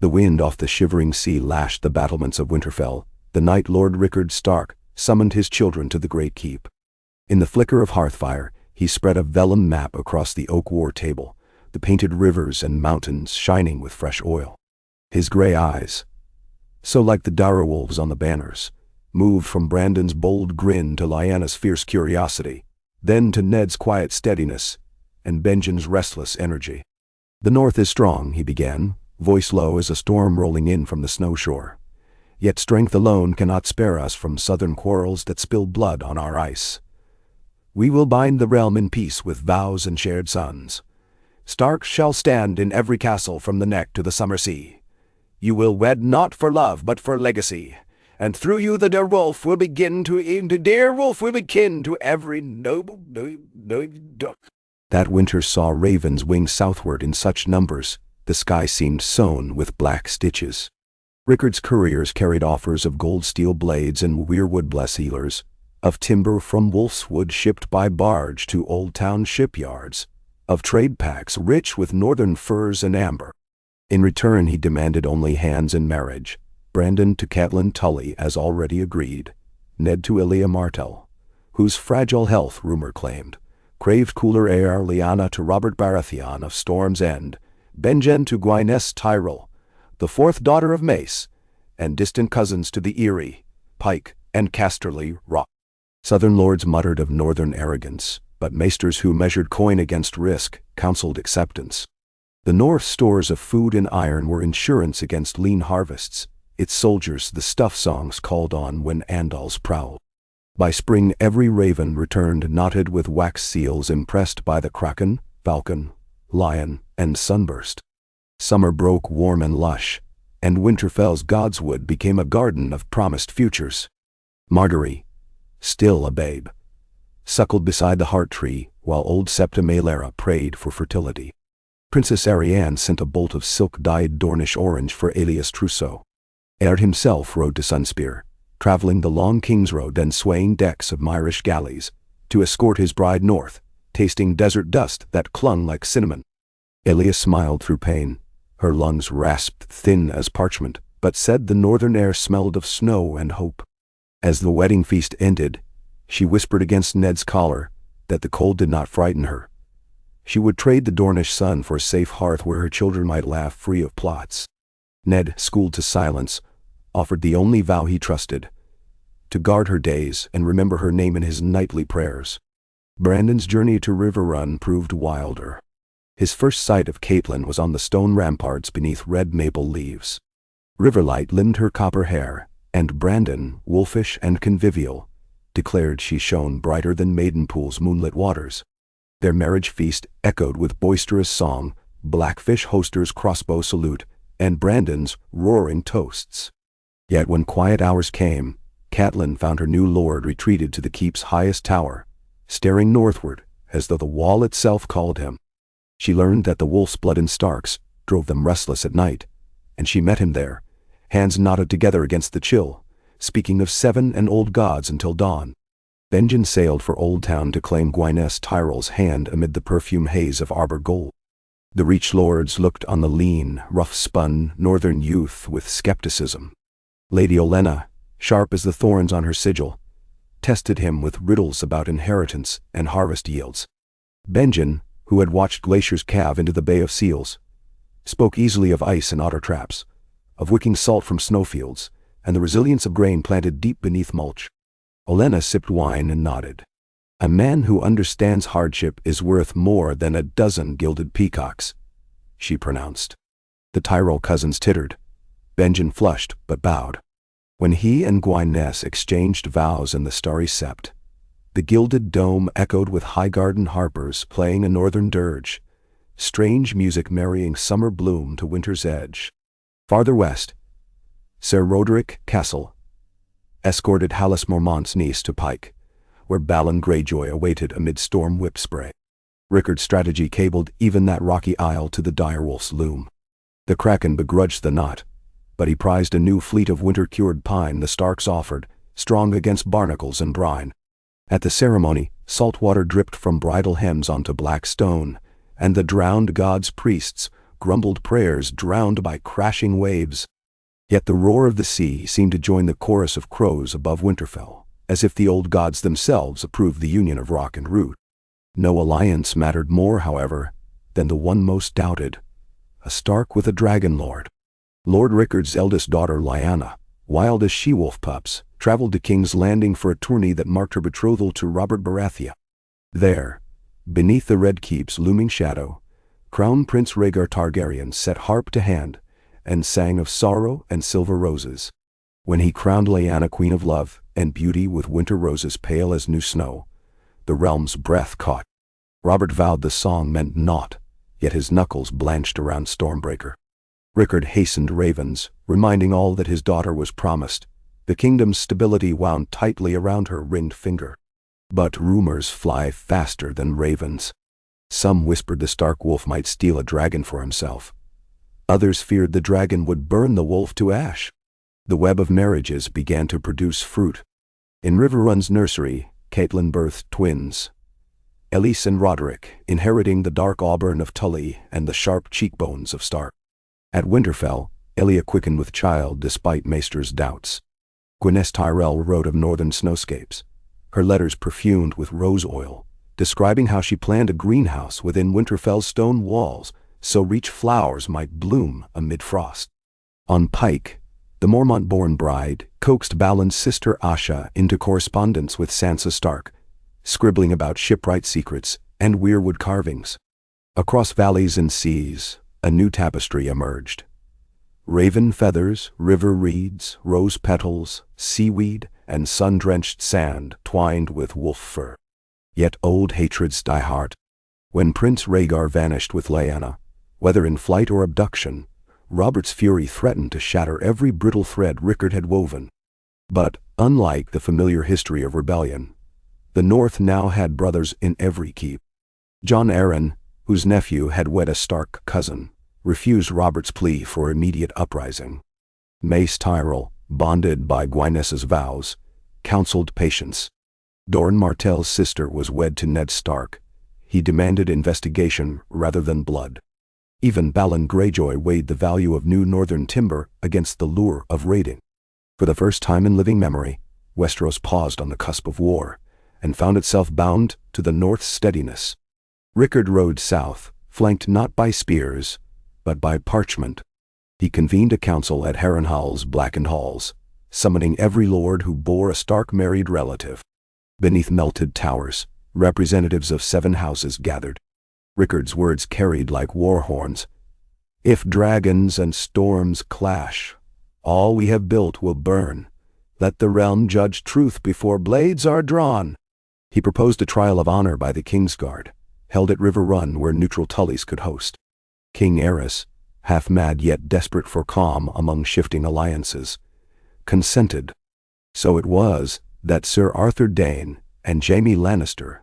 The wind off the shivering sea lashed the battlements of Winterfell. The Night Lord Rickard Stark summoned his children to the great keep. In the flicker of hearthfire, he spread a vellum map across the oak war table, the painted rivers and mountains shining with fresh oil. His gray eyes, so like the direwolves on the banners, moved from Brandon's bold grin to Lyanna's fierce curiosity, then to Ned's quiet steadiness and Benjen's restless energy. "The North is strong," he began, voice low as a storm rolling in from the snow shore. "Yet strength alone cannot spare us from southern quarrels that spill blood on our ice. We will bind the realm in peace with vows and shared sons. Stark shall stand in every castle from the Neck to the summer sea. You will wed not for love but for legacy, and through you the dear wolf will begin to kin to every noble. That winter saw ravens wing southward in such numbers, the sky seemed sewn with black stitches. Rickard's couriers carried offers of gold steel blades and weirwood blesshealers, of timber from Wolf's Wood shipped by barge to Old Town shipyards, of trade packs rich with northern furs and amber. In return he demanded only hands in marriage, Brandon to Catelyn Tully as already agreed, Ned to Elia Martell, whose fragile health rumor claimed, craved cooler air Lyanna to Robert Baratheon of Storm's End, Benjen to Gwyneth Tyrell, the fourth daughter of Mace, and distant cousins to the Eyrie, Pike, and Casterly Rock. Southern lords muttered of northern arrogance, but maesters who measured coin against risk counseled acceptance. The North's stores of food and iron were insurance against lean harvests, its soldiers the stuff songs called on when Andals prowled. By spring every raven returned knotted with wax seals impressed by the kraken, falcon, lion, and sunburst. Summer broke warm and lush, and Winterfell's godswood became a garden of promised futures. Marguerite, still a babe, suckled beside the heart tree while old Septa Maelera prayed for fertility. Princess Arianne sent a bolt of silk-dyed Dornish orange for Aelius Trousseau. Aert himself rode to Sunspear, traveling the long King's Road and swaying decks of Myrish galleys, to escort his bride north, tasting desert dust that clung like cinnamon. Aelius smiled through pain, her lungs rasped thin as parchment, but said the northern air smelled of snow and hope. As the wedding feast ended, she whispered against Ned's collar that the cold did not frighten her. She would trade the Dornish sun for a safe hearth where her children might laugh free of plots. Ned, schooled to silence, offered the only vow he trusted, to guard her days and remember her name in his nightly prayers. Brandon's journey to Riverrun proved wilder. His first sight of Catelyn was on the stone ramparts beneath red maple leaves. Riverlight limned her copper hair, and Brandon, wolfish and convivial, declared she shone brighter than Maidenpool's moonlit waters. Their marriage feast echoed with boisterous song, Blackfish Hoster's crossbow salute, and Brandon's roaring toasts. Yet when quiet hours came, Catelyn found her new lord retreated to the keep's highest tower, staring northward as though the wall itself called him. She learned that the wolf's blood in Starks drove them restless at night, and she met him there, hands knotted together against the chill, speaking of 7 and old gods until dawn. Benjen sailed for Old Town to claim Gwyneth Tyrell's hand amid the perfume haze of Arbor Gold. The Reach lords looked on the lean, rough-spun northern youth with skepticism. Lady Olenna, sharp as the thorns on her sigil, tested him with riddles about inheritance and harvest yields. Benjen, who had watched glaciers calve into the Bay of Seals, spoke easily of ice and otter traps, of wicking salt from snowfields, and the resilience of grain planted deep beneath mulch. Olenna sipped wine and nodded. "A man who understands hardship is worth more than a dozen gilded peacocks," she pronounced. The Tyrell cousins tittered. Benjen flushed but bowed. When he and Gwyneth exchanged vows in the starry sept, the gilded dome echoed with Highgarden harpers playing a northern dirge, strange music marrying summer bloom to winter's edge. Farther west, Sir Roderick Castle escorted Hallis Mormont's niece to Pike, where Balon Greyjoy awaited amid storm whip spray. Rickard's strategy cabled even that rocky isle to the direwolf's loom. The Kraken begrudged the knot, but he prized a new fleet of winter-cured pine the Starks offered, strong against barnacles and brine. At the ceremony, salt water dripped from bridal hems onto black stone, and the drowned god's priests grumbled prayers drowned by crashing waves. Yet the roar of the sea seemed to join the chorus of crows above Winterfell, as if the old gods themselves approved the union of rock and root. No alliance mattered more, however, than the one most doubted, a Stark with a dragon lord. Lord Rickard's eldest daughter Lyanna, wild as she-wolf pups, traveled to King's Landing for a tourney that marked her betrothal to Robert Baratheon. There, beneath the Red Keep's looming shadow, Crown Prince Rhaegar Targaryen set harp to hand and sang of sorrow and silver roses. When he crowned Lyanna Queen of Love and Beauty with winter roses pale as new snow, the realm's breath caught. Robert vowed the song meant naught, yet his knuckles blanched around Stormbreaker. Rickard hastened ravens, reminding all that his daughter was promised. The kingdom's stability wound tightly around her ringed finger. But rumors fly faster than ravens. Some whispered the Stark wolf might steal a dragon for himself. Others feared the dragon would burn the wolf to ash. The web of marriages began to produce fruit. In Riverrun's nursery, Catelyn birthed twins, Elise and Roderick, inheriting the dark auburn of Tully and the sharp cheekbones of Stark. At Winterfell, Elia quickened with child despite Maester's doubts. Gwyneth Tyrell wrote of northern snowscapes, her letters perfumed with rose oil, describing how she planned a greenhouse within Winterfell's stone walls so rich flowers might bloom amid frost. On Pike, the Mormont-born bride coaxed Balon's sister Asha into correspondence with Sansa Stark, scribbling about shipwright secrets and weirwood carvings. Across valleys and seas, a new tapestry emerged. Raven feathers, river reeds, rose petals, seaweed, and sun-drenched sand twined with wolf fur. Yet old hatreds die hard. When Prince Rhaegar vanished with Lyanna, whether in flight or abduction, Robert's fury threatened to shatter every brittle thread Rickard had woven. But, unlike the familiar history of rebellion, the North now had brothers in every keep. Jon Arryn, whose nephew had wed a Stark cousin, refused Robert's plea for immediate uprising. Mace Tyrell, bonded by Gwynessa's vows, counseled patience. Doran Martell's sister was wed to Ned Stark. He demanded investigation rather than blood. Even Balon Greyjoy weighed the value of new northern timber against the lure of raiding. For the first time in living memory, Westeros paused on the cusp of war, and found itself bound to the North's steadiness. Rickard rode south, flanked not by spears, but by parchment. He convened a council at Harrenhal's blackened halls, summoning every lord who bore a Stark married relative. Beneath melted towers, representatives of 7 houses gathered. Rickard's words carried like war horns. If dragons and storms clash, all we have built will burn. Let the realm judge truth before blades are drawn. He proposed a trial of honor by the Kingsguard, held at River Run where neutral Tullys could host. King Aerys, half mad yet desperate for calm among shifting alliances, consented. So it was that Sir Arthur Dayne and Jaime Lannister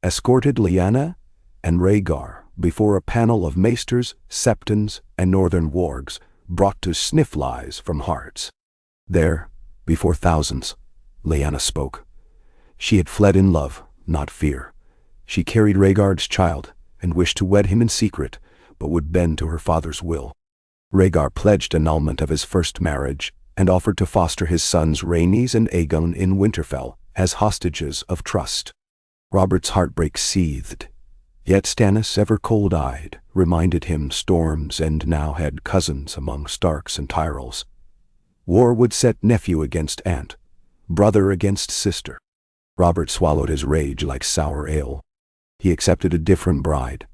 escorted Lyanna and Rhaegar before a panel of maesters, septons, and northern wargs brought to sniff lies from hearts. There, before thousands, Lyanna spoke. She had fled in love, not fear. She carried Rhaegar's child and wished to wed him in secret, but would bend to her father's will. Rhaegar pledged annulment of his first marriage and offered to foster his sons Rhaenys and Aegon in Winterfell as hostages of trust. Robert's heartbreak seethed. Yet Stannis, ever cold-eyed, reminded him Storm's End now had cousins among Starks and Tyrells. War would set nephew against aunt, brother against sister. Robert swallowed his rage like sour ale. He accepted a different bride,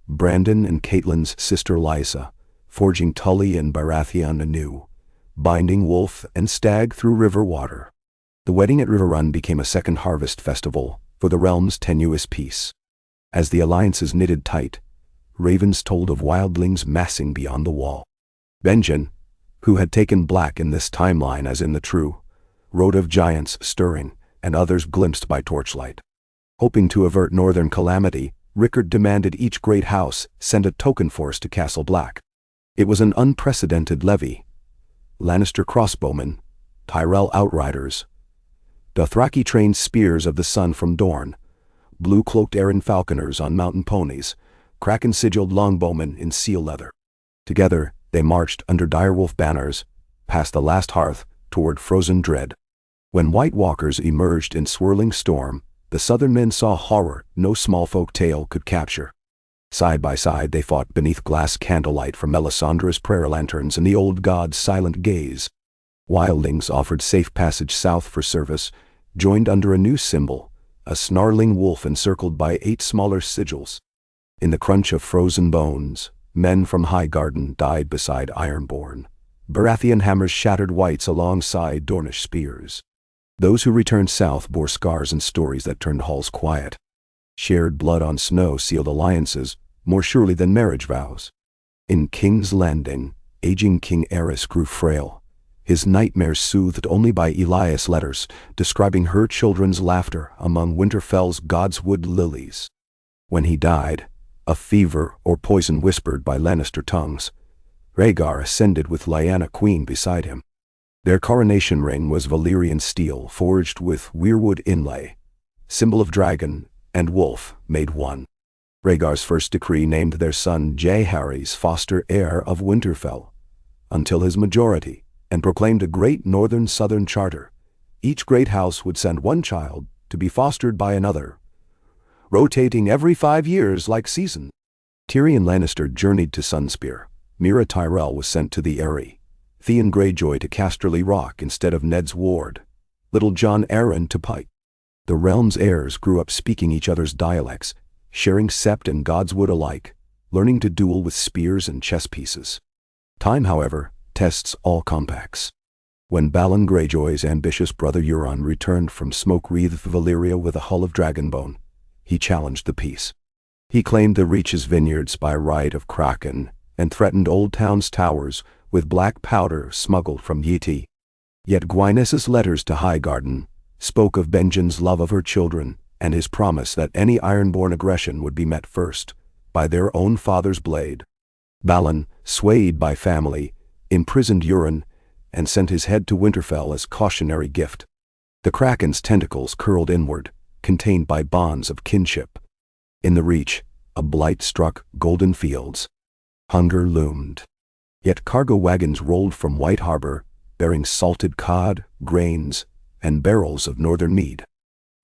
Brandon and Catelyn's sister Lysa, forging Tully and Baratheon anew, binding wolf and stag through river water. The wedding at River Run became a second harvest festival for the realm's tenuous peace. As the alliances knitted tight, ravens told of wildlings massing beyond the wall. Benjen, who had taken black in this timeline as in the true, wrote of giants stirring and others glimpsed by torchlight. Hoping to avert northern calamity, Rickard demanded each great house send a token force to Castle Black. It was an unprecedented levy. Lannister crossbowmen, Tyrell outriders, Dothraki trained spears of the sun from Dorne, blue-cloaked Arryn falconers on mountain ponies, Kraken-sigilled longbowmen in seal leather. Together, they marched under direwolf banners, past the last hearth, toward frozen dread. When White Walkers emerged in swirling storm, the southern men saw horror no small folk tale could capture. Side by side they fought beneath glass candlelight from Melisandre's prayer lanterns and the old god's silent gaze. Wildlings offered safe passage south for service, joined under a new symbol, a snarling wolf encircled by 8 smaller sigils. In the crunch of frozen bones, men from Highgarden died beside Ironborn. Baratheon hammers shattered whites alongside Dornish spears. Those who returned south bore scars and stories that turned halls quiet. Shared blood on snow sealed alliances more surely than marriage vows. In King's Landing, aging King Aerys grew frail, his nightmares soothed only by Elias' letters describing her children's laughter among Winterfell's godswood lilies. When he died, a fever or poison whispered by Lannister tongues, Rhaegar ascended with Lyanna Queen beside him. Their coronation ring was Valyrian steel forged with weirwood inlay, symbol of dragon and wolf made one. Rhaegar's first decree named their son Jaehaerys foster heir of Winterfell, until his majority, and proclaimed a great northern-southern charter. Each great house would send one child to be fostered by another, rotating every 5 years like season. Tyrion Lannister journeyed to Sunspear. Mira Tyrell was sent to the Eyrie. Theon Greyjoy to Casterly Rock instead of Ned's ward. Little Jon Arryn to Pike. The realm's heirs grew up speaking each other's dialects, sharing sept and godswood alike, learning to duel with spears and chess pieces. Time, however, tests all compacts. When Balon Greyjoy's ambitious brother Euron returned from smoke-wreathed Valyria with a hull of dragonbone, he challenged the peace. He claimed the Reach's vineyards by right of Kraken and threatened Old Town's towers with black powder smuggled from Yeti. Yet Gwynessa's letters to Highgarden spoke of Benjen's love of her children and his promise that any Ironborn aggression would be met first by their own father's blade. Balon, swayed by family, imprisoned Euron and sent his head to Winterfell as cautionary gift. The Kraken's tentacles curled inward, contained by bonds of kinship. In the Reach, a blight struck golden fields. Hunger loomed. Yet cargo wagons rolled from White Harbor, bearing salted cod, grains, and barrels of northern mead.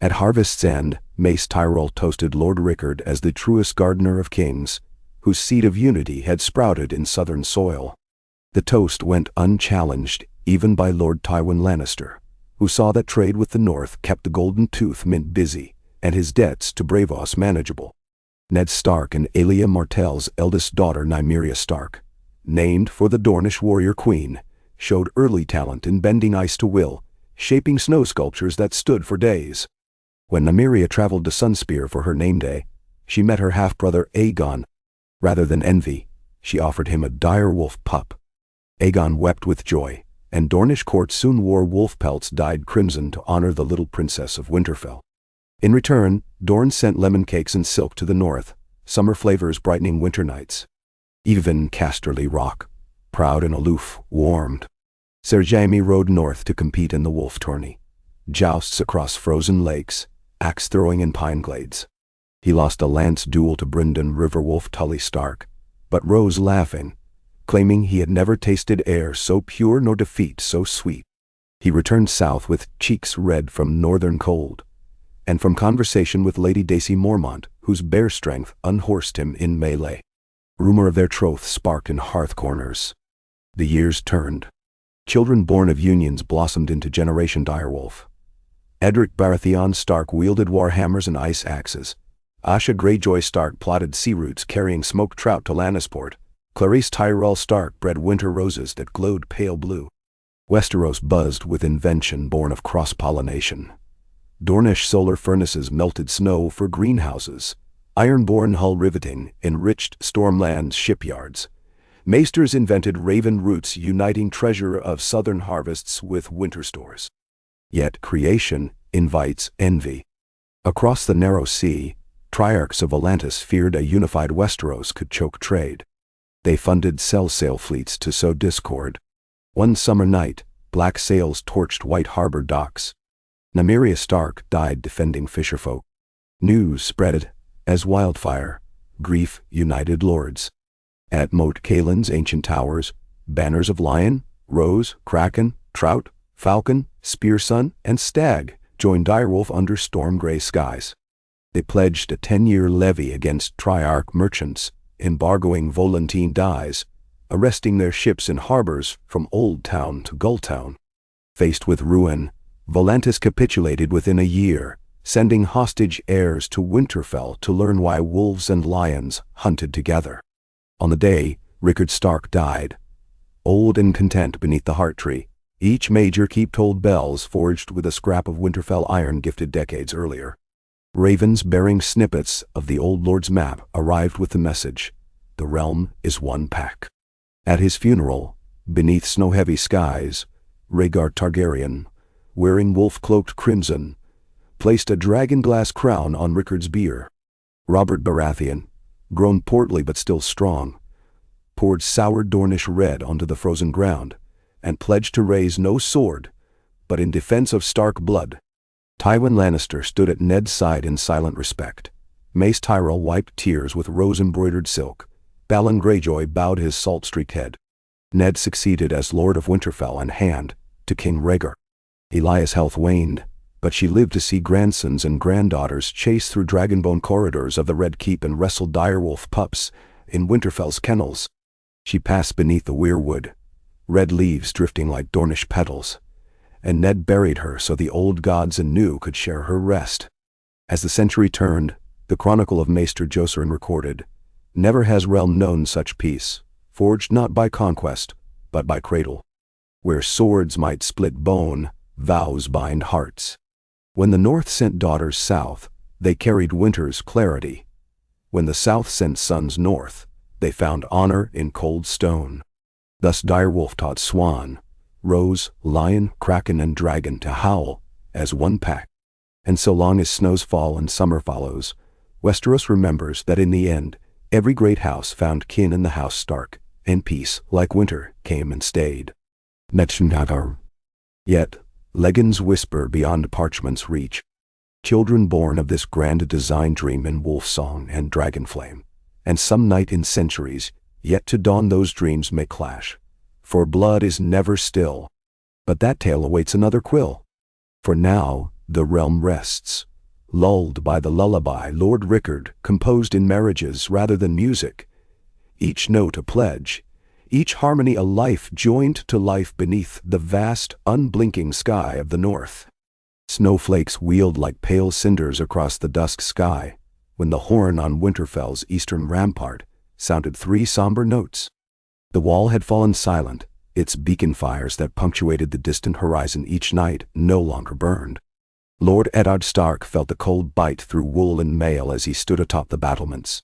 At harvest's end, Mace Tyrell toasted Lord Rickard as the truest gardener of kings, whose seed of unity had sprouted in southern soil. The toast went unchallenged even by Lord Tywin Lannister, who saw that trade with the North kept the Golden Tooth Mint busy and his debts to Braavos manageable. Ned Stark and Aelia Martell's eldest daughter Nymeria Stark, named for the Dornish warrior queen, showed early talent in bending ice to will, shaping snow sculptures that stood for days. When Nymeria traveled to Sunspear for her name day, she met her half-brother Aegon. Rather than envy, she offered him a direwolf pup. Aegon wept with joy, and Dornish court soon wore wolf pelts dyed crimson to honor the little princess of Winterfell. In return, Dorne sent lemon cakes and silk to the north, summer flavors brightening winter nights. Even Casterly Rock, proud and aloof, warmed. Ser Jaime rode north to compete in the wolf tourney. Jousts across frozen lakes, axe-throwing in pine glades. He lost a lance duel to Brynden Riverwolf Tully Stark, but rose laughing, claiming he had never tasted air so pure nor defeat so sweet. He returned south with cheeks red from northern cold, and from conversation with Lady Daisy Mormont, whose bear strength unhorsed him in melee. Rumor of their troth sparked in hearth corners. The years turned. Children born of unions blossomed into Generation Direwolf. Edric Baratheon Stark wielded warhammers and ice axes. Asha Greyjoy Stark plotted sea routes carrying smoked trout to Lannisport. Clarice Tyrell Stark bred winter roses that glowed pale blue. Westeros buzzed with invention born of cross-pollination. Dornish solar furnaces melted snow for greenhouses. Ironborn hull riveting enriched Stormland's shipyards. Maesters invented raven roots uniting treasure of southern harvests with winter stores. Yet creation invites envy. Across the narrow sea, triarchs of Volantis feared a unified Westeros could choke trade. They funded sail fleets to sow discord. One summer night, black sails torched White Harbor docks. Nymeria Stark died defending fisherfolk. News spread as wildfire. Grief united lords. At Moat Caelan's ancient towers, banners of lion, rose, kraken, trout, falcon, spearsun, and stag joined direwolf under storm-gray skies. They pledged a 10-year levy against Triarch merchants, embargoing Volantine dyes, arresting their ships in harbors from Old Town to Gull Town. Faced with ruin, Volantis capitulated within a year, sending hostage heirs to Winterfell to learn why wolves and lions hunted together. On the day Rickard Stark died, old and content beneath the heart tree, each major keep tolled bells forged with a scrap of Winterfell iron gifted decades earlier. Ravens bearing snippets of the Old Lord's map arrived with the message, "The realm is one pack." At his funeral, beneath snow-heavy skies, Rhaegar Targaryen, wearing wolf-cloaked crimson, placed a dragon-glass crown on Rickard's bier. Robert Baratheon, grown portly but still strong, poured sour Dornish red onto the frozen ground, and pledged to raise no sword, but in defense of Stark blood. Tywin Lannister stood at Ned's side in silent respect. Mace Tyrell wiped tears with rose-embroidered silk. Balon Greyjoy bowed his salt-streaked head. Ned succeeded as Lord of Winterfell and Hand to King Rhaegar. Elia's health waned, but she lived to see grandsons and granddaughters chase through dragonbone corridors of the Red Keep and wrestle direwolf pups in Winterfell's kennels. She passed beneath the weirwood, red leaves drifting like Dornish petals, and Ned buried her so the old gods and new could share her rest. As the century turned, the Chronicle of Maester Jocerin recorded, "Never has realm known such peace, forged not by conquest, but by cradle. Where swords might split bone, vows bind hearts." When the North sent daughters south, they carried winter's clarity. When the South sent sons north, they found honor in cold stone. Thus direwolf taught swan, rose, lion, kraken, and dragon to howl as one pack. And so long as snows fall and summer follows, Westeros remembers that in the end, every great house found kin in the House Stark, and peace, like winter, came and stayed. Yet, legends whisper beyond parchment's reach. Children born of this grand design dream in wolf song and dragon flame, and some night in centuries, yet to dawn those dreams may clash. For blood is never still. But that tale awaits another quill. For now, the realm rests, lulled by the lullaby Lord Rickard composed in marriages rather than music. Each note a pledge, each harmony a life joined to life beneath the vast, unblinking sky of the north. Snowflakes wheeled like pale cinders across the dusk sky, when the horn on Winterfell's eastern rampart sounded 3 somber notes. The wall had fallen silent, its beacon fires that punctuated the distant horizon each night no longer burned. Lord Eddard Stark felt the cold bite through wool and mail as he stood atop the battlements.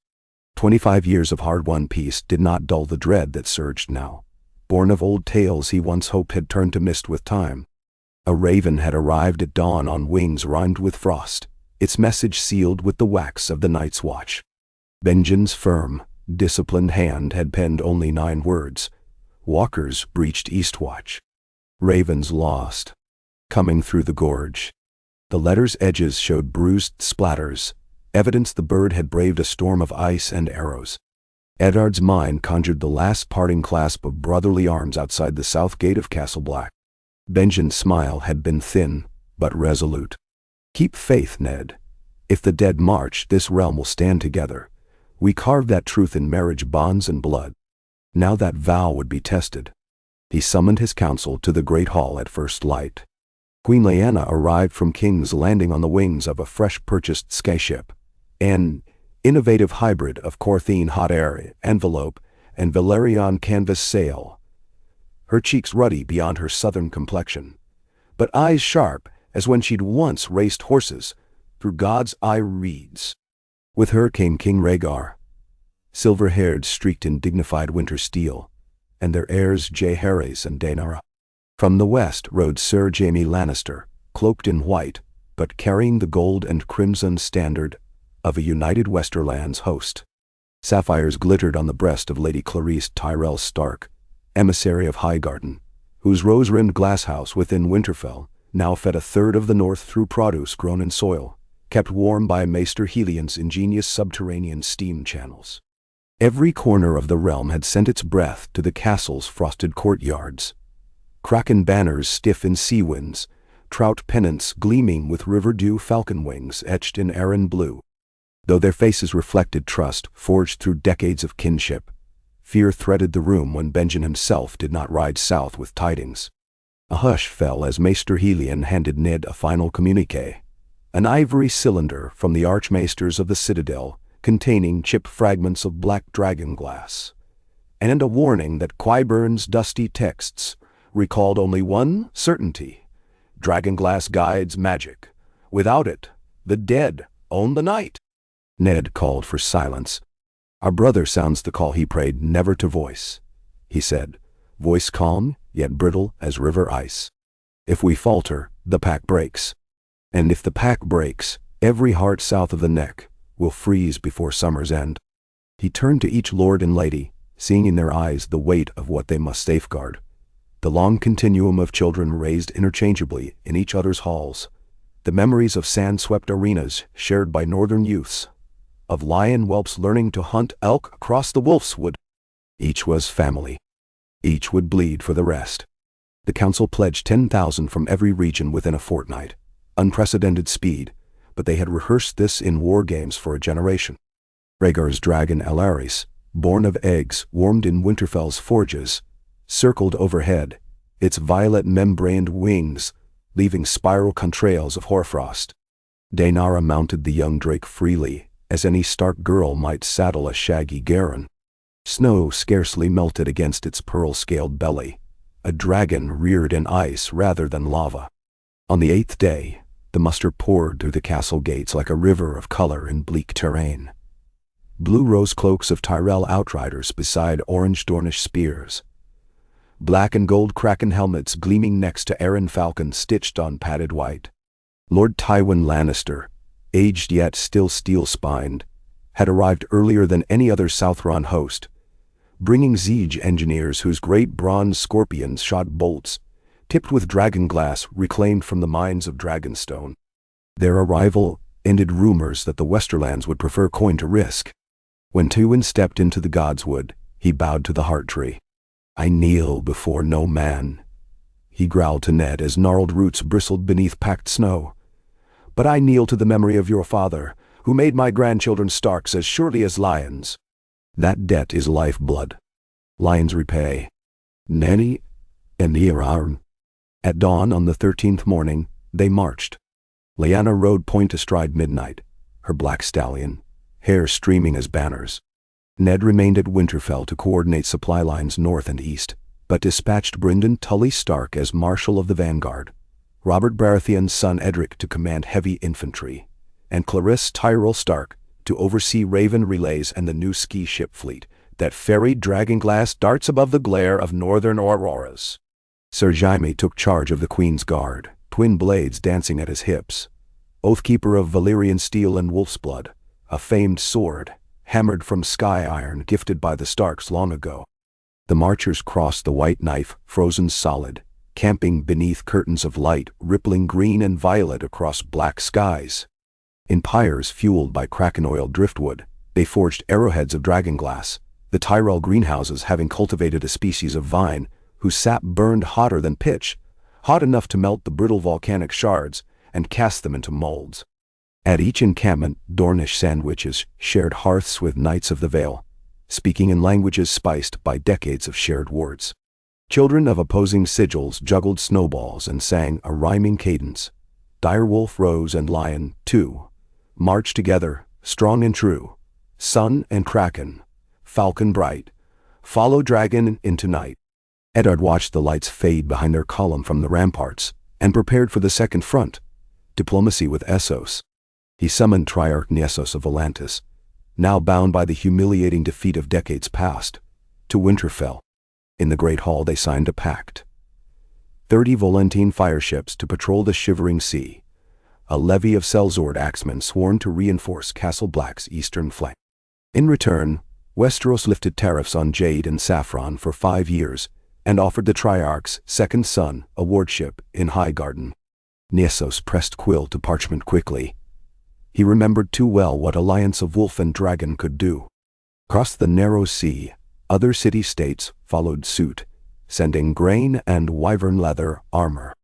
25 years of hard-won peace did not dull the dread that surged now. Born of old tales he once hoped had turned to mist with time. A raven had arrived at dawn on wings rimed with frost, its message sealed with the wax of the night's watch. Benjen's firm, disciplined hand had penned only 9 words. Walkers breached Eastwatch. Ravens lost. Coming through the gorge. The letter's edges showed bruised splatters, evidence the bird had braved a storm of ice and arrows. Eddard's mind conjured the last parting clasp of brotherly arms outside the south gate of Castle Black. Benjen's smile had been thin, but resolute. "Keep faith, Ned. If the dead march, this realm will stand together. We carved that truth in marriage bonds and blood. Now that vow would be tested." He summoned his council to the great hall at first light. Queen Lyanna arrived from King's Landing on the wings of a fresh-purchased skyship, an innovative hybrid of Corthine hot air envelope and Valerian canvas sail. Her cheeks ruddy beyond her southern complexion, but eyes sharp as when she'd once raced horses through God's eye reeds. With her came King Rhaegar, silver-haired, streaked in dignified winter steel, and their heirs Jaehaerys and Daenerys. From the west rode Sir Jaime Lannister, cloaked in white, but carrying the gold and crimson standard of a united Westerlands host. Sapphires glittered on the breast of Lady Clarice Tyrell Stark, emissary of Highgarden, whose rose-rimmed glasshouse within Winterfell now fed a third of the north through produce grown in soil, kept warm by Maester Helion's ingenious subterranean steam channels. Every corner of the realm had sent its breath to the castle's frosted courtyards. Kraken banners stiff in sea winds, trout pennants gleaming with river-dew falcon wings etched in Arran blue. Though their faces reflected trust forged through decades of kinship, fear threaded the room when Benjen himself did not ride south with tidings. A hush fell as Maester Helion handed Ned a final communiqué, an ivory cylinder from the archmaesters of the Citadel containing chipped fragments of black dragon glass, and a warning that Qyburn's dusty texts recalled only one certainty: dragonglass guides magic. Without it, the dead own the night. Ned called for silence. "Our brother sounds the call he prayed never to voice," he said, voice calm yet brittle as river ice. "If we falter, the pack breaks. And if the pack breaks, every heart south of the neck will freeze before summer's end." He turned to each lord and lady, seeing in their eyes the weight of what they must safeguard. The long continuum of children raised interchangeably in each other's halls, the memories of sand-swept arenas shared by northern youths, of lion whelps learning to hunt elk across the wolf's wood. Each was family. Each would bleed for the rest. The council pledged 10,000 from every region within a fortnight. Unprecedented speed, but they had rehearsed this in war games for a generation. Rhaegar's dragon Alaris, born of eggs warmed in Winterfell's forges, circled overhead, its violet membraned wings leaving spiral contrails of hoarfrost. Daenara mounted the young drake freely, as any Stark girl might saddle a shaggy Garin. Snow scarcely melted against its pearl-scaled belly, a dragon reared in ice rather than lava. On the 8th day, the muster poured through the castle gates like a river of color in bleak terrain. Blue rose cloaks of Tyrell outriders beside orange Dornish spears. Black and gold Kraken helmets gleaming next to Arran falcons stitched on padded white. Lord Tywin Lannister, aged yet still steel-spined, had arrived earlier than any other Southron host, bringing siege engineers whose great bronze scorpions shot bolts, tipped with dragonglass reclaimed from the mines of Dragonstone. Their arrival ended rumors that the Westerlands would prefer coin to risk. When Tywin stepped into the Godswood, he bowed to the heart tree. "I kneel before no man," he growled to Ned as gnarled roots bristled beneath packed snow. "But I kneel to the memory of your father, who made my grandchildren Starks as surely as lions. That debt is lifeblood. Lions repay. Nanny and Eararn." At dawn on the 13th morning, they marched. Lyanna rode point astride midnight, her black stallion, hair streaming as banners. Ned remained at Winterfell to coordinate supply lines north and east, but dispatched Brynden Tully Stark as Marshal of the Vanguard, Robert Baratheon's son Edric to command heavy infantry, and Clarisse Tyrell Stark to oversee Raven relays and the new ski ship fleet that ferried dragonglass darts above the glare of northern auroras. Ser Jaime took charge of the Queen's Guard, twin blades dancing at his hips, oathkeeper of Valyrian steel and wolf's blood, a famed sword, hammered from sky iron gifted by the Starks long ago. The marchers crossed the white knife, frozen solid, camping beneath curtains of light rippling green and violet across black skies. In pyres fueled by Kraken-oiled driftwood, they forged arrowheads of dragonglass, the Tyrell greenhouses having cultivated a species of vine whose sap burned hotter than pitch, hot enough to melt the brittle volcanic shards and cast them into molds. At each encampment, Dornish sandwiches shared hearths with Knights of the Vale, speaking in languages spiced by decades of shared words. Children of opposing sigils juggled snowballs and sang a rhyming cadence. Direwolf, Rose, and Lion, too, marched together, strong and true. Sun and Kraken, Falcon bright, follow dragon into night. Eddard watched the lights fade behind their column from the ramparts and prepared for the second front, diplomacy with Essos. He summoned Triarch Nessos of Volantis, now bound by the humiliating defeat of decades past, to Winterfell. In the Great Hall they signed a pact. 30 Volantine fireships to patrol the Shivering Sea, a levy of Sellsword axemen sworn to reinforce Castle Black's eastern flank. In return, Westeros lifted tariffs on jade and saffron for 5 years, and offered the Triarch's second son a wardship in Highgarden. Nessos pressed quill to parchment quickly. He remembered too well what alliance of wolf and dragon could do. Across the narrow sea, other city-states followed suit, sending grain and wyvern leather armor.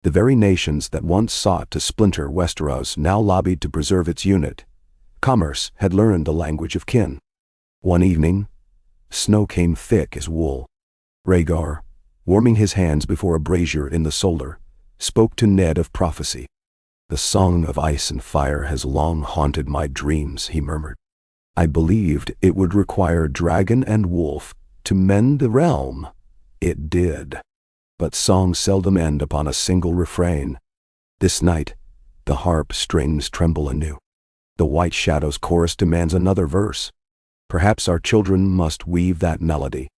The very nations that once sought to splinter Westeros now lobbied to preserve its unit. Commerce had learned the language of kin. One evening, snow came thick as wool. Rhaegar, warming his hands before a brazier in the solar, spoke to Ned of prophecy. "The song of ice and fire has long haunted my dreams," he murmured. "I believed it would require dragon and wolf to mend the realm. It did. But songs seldom end upon a single refrain. This night, the harp strings tremble anew. The White Shadow's chorus demands another verse. Perhaps our children must weave that melody."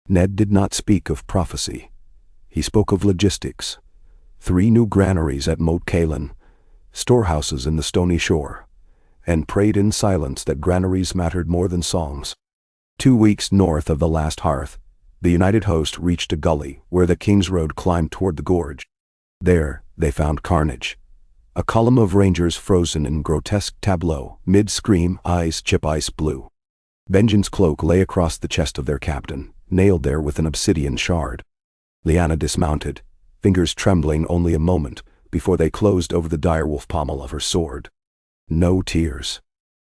Ned did not speak of prophecy. He spoke of logistics. 3 new granaries at Moat Cailin, storehouses in the Stony Shore, and prayed in silence that granaries mattered more than songs. 2 weeks north of the last hearth, the united host reached a gully where the King's Road climbed toward the gorge. There, they found carnage. A column of rangers frozen in grotesque tableau, mid-scream, eyes chip ice blue. Benjen's cloak lay across the chest of their captain, nailed there with an obsidian shard. Lyanna dismounted, fingers trembling only a moment before they closed over the direwolf pommel of her sword. No tears.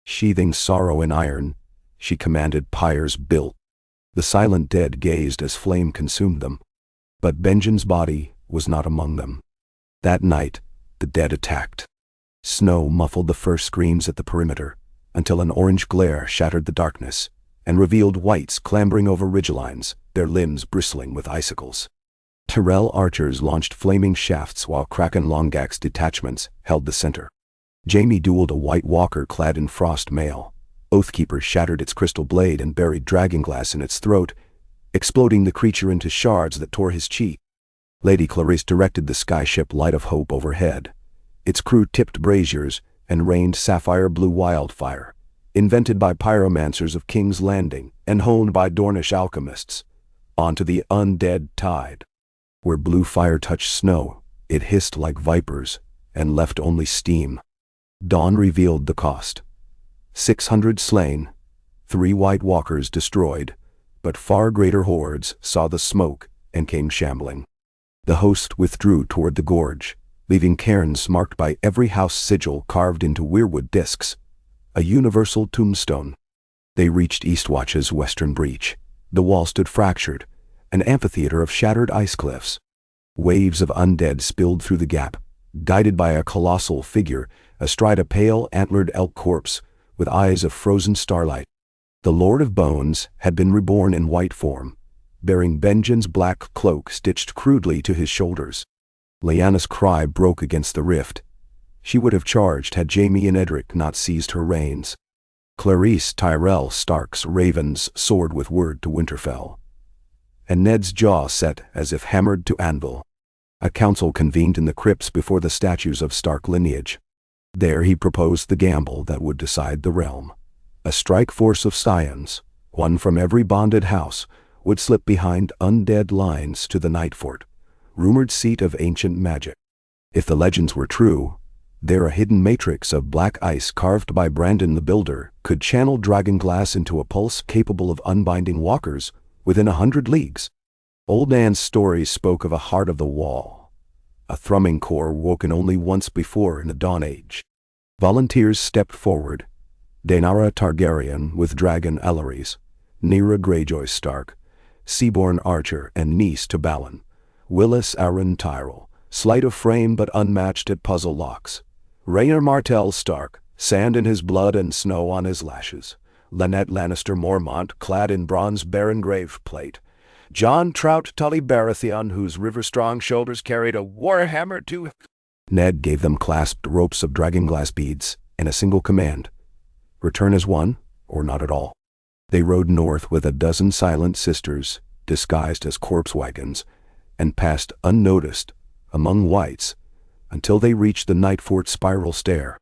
Sheathing sorrow in iron, she commanded pyres built. The silent dead gazed as flame consumed them. But Benjen's body was not among them. That night, the dead attacked. Snow muffled the first screams at the perimeter, until an orange glare shattered the darkness, and revealed whites clambering over ridgelines, their limbs bristling with icicles. Tyrell archers launched flaming shafts while Kraken Longak's detachments held the center. Jaime dueled a white walker clad in frost mail. Oathkeeper shattered its crystal blade and buried dragonglass in its throat, exploding the creature into shards that tore his cheek. Lady Clarisse directed the skyship Light of Hope overhead. Its crew tipped braziers and rained sapphire blue wildfire, invented by pyromancers of King's Landing and honed by Dornish alchemists, onto the undead tide. Where blue fire touched snow, it hissed like vipers and left only steam. Dawn revealed the cost. 600 slain, 3 White Walkers destroyed, but far greater hordes saw the smoke and came shambling. The host withdrew toward the gorge, leaving cairns marked by every house sigil carved into weirwood discs, a universal tombstone. They reached Eastwatch's western breach. The wall stood fractured, an amphitheater of shattered ice cliffs. Waves of undead spilled through the gap, guided by a colossal figure astride a pale, antlered elk corpse with eyes of frozen starlight. The Lord of Bones had been reborn in white form, bearing Benjen's black cloak stitched crudely to his shoulders. Lyanna's cry broke against the rift. She would have charged had Jaime and Edric not seized her reins. Clarisse Tyrell Stark's ravens soared with word to Winterfell, and Ned's jaw set as if hammered to anvil. A council convened in the crypts before the statues of Stark lineage. There he proposed the gamble that would decide the realm. A strike force of scions, one from every bonded house, would slip behind undead lines to the Night Fort, rumored seat of ancient magic. If the legends were true, there a hidden matrix of black ice carved by Brandon the Builder could channel dragonglass into a pulse capable of unbinding walkers within 100 leagues. Old Nan's stories spoke of a heart of the wall, a thrumming core woken only once before in the Dawn Age. Volunteers stepped forward. Daenerys Targaryen with dragon Elleries, Nyra Greyjoy Stark, Seaborn Archer and niece to Balon, Willis Arryn Tyrell, slight of frame but unmatched at puzzle locks, Rhaenyra Martell Stark, sand in his blood and snow on his lashes, Lynette Lannister Mormont clad in bronze Baron Grave plate, Jon Trout Tully Baratheon whose river-strong shoulders carried a warhammer to... Ned gave them clasped ropes of dragonglass beads in a single command: return as one, or not at all. They rode north with a dozen silent sisters, disguised as corpse wagons, and passed unnoticed among whites until they reached the Night Fort spiral stair.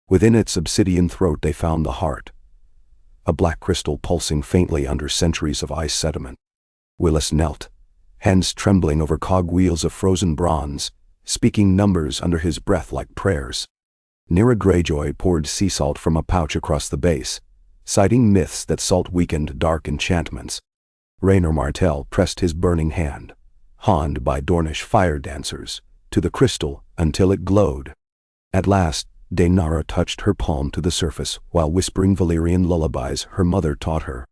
Within its obsidian throat they found the heart, a black crystal pulsing faintly under centuries of ice sediment. Willis knelt, hands trembling over cogwheels of frozen bronze, speaking numbers under his breath like prayers. Nyra Greyjoy poured sea salt from a pouch across the base, citing myths that salt weakened dark enchantments. Raynor Martell pressed his burning hand, haunted by Dornish fire dancers, to the crystal until it glowed. At last, Daenara touched her palm to the surface while whispering Valyrian lullabies her mother taught her.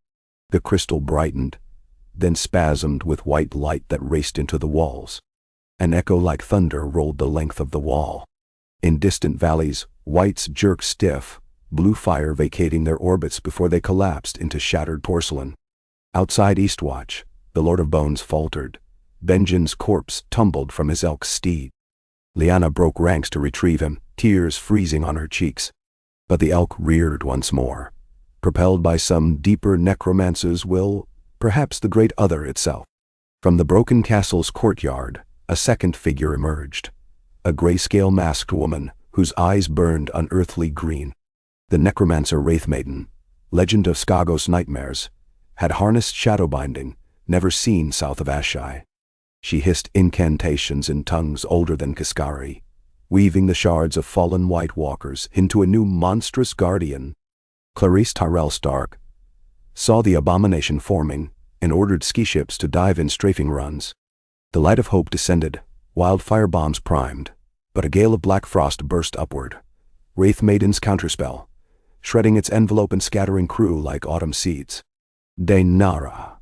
The crystal brightened, then spasmed with white light that raced into the walls. An echo like thunder rolled the length of the wall. In distant valleys, whites jerked stiff, blue fire vacating their orbits before they collapsed into shattered porcelain. Outside Eastwatch, the Lord of Bones faltered. Benjen's corpse tumbled from his elk's steed. Lyanna broke ranks to retrieve him, tears freezing on her cheeks. But the elk reared once more, propelled by some deeper necromancer's will, perhaps the great Other itself. From the broken castle's courtyard, a second figure emerged. A grayscale masked woman, whose eyes burned unearthly green. The necromancer Wraithmaiden, legend of Skagos nightmares, had harnessed shadowbinding, never seen south of Ashai. She hissed incantations in tongues older than Kiskari, weaving the shards of fallen White Walkers into a new monstrous guardian. Clarice Tyrell Stark saw the abomination forming and ordered ski ships to dive in strafing runs. The light of hope descended, wildfire bombs primed, but a gale of black frost burst upward. Wraithmaiden's counterspell, shredding its envelope and scattering crew like autumn seeds. Daenara,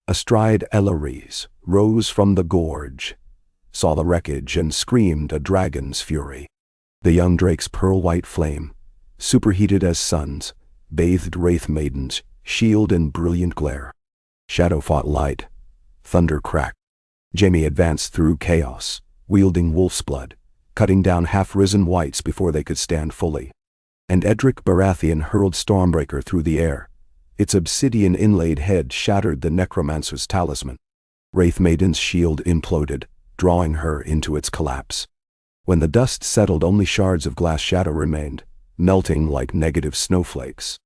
astride Ellerys, rose from the gorge, saw the wreckage and screamed a dragon's fury. The young drake's pearl-white flame, superheated as suns, bathed Wraithmaiden's shield in brilliant glare. Shadow fought light. Thunder cracked. Jaime advanced through chaos, wielding wolf's blood, cutting down half-risen whites before they could stand fully. And Edric Baratheon hurled Stormbreaker through the air. Its obsidian-inlaid head shattered the necromancer's talisman. Wraithmaiden's shield imploded, drawing her into its collapse. When the dust settled, only shards of glass shadow remained, melting like negative snowflakes.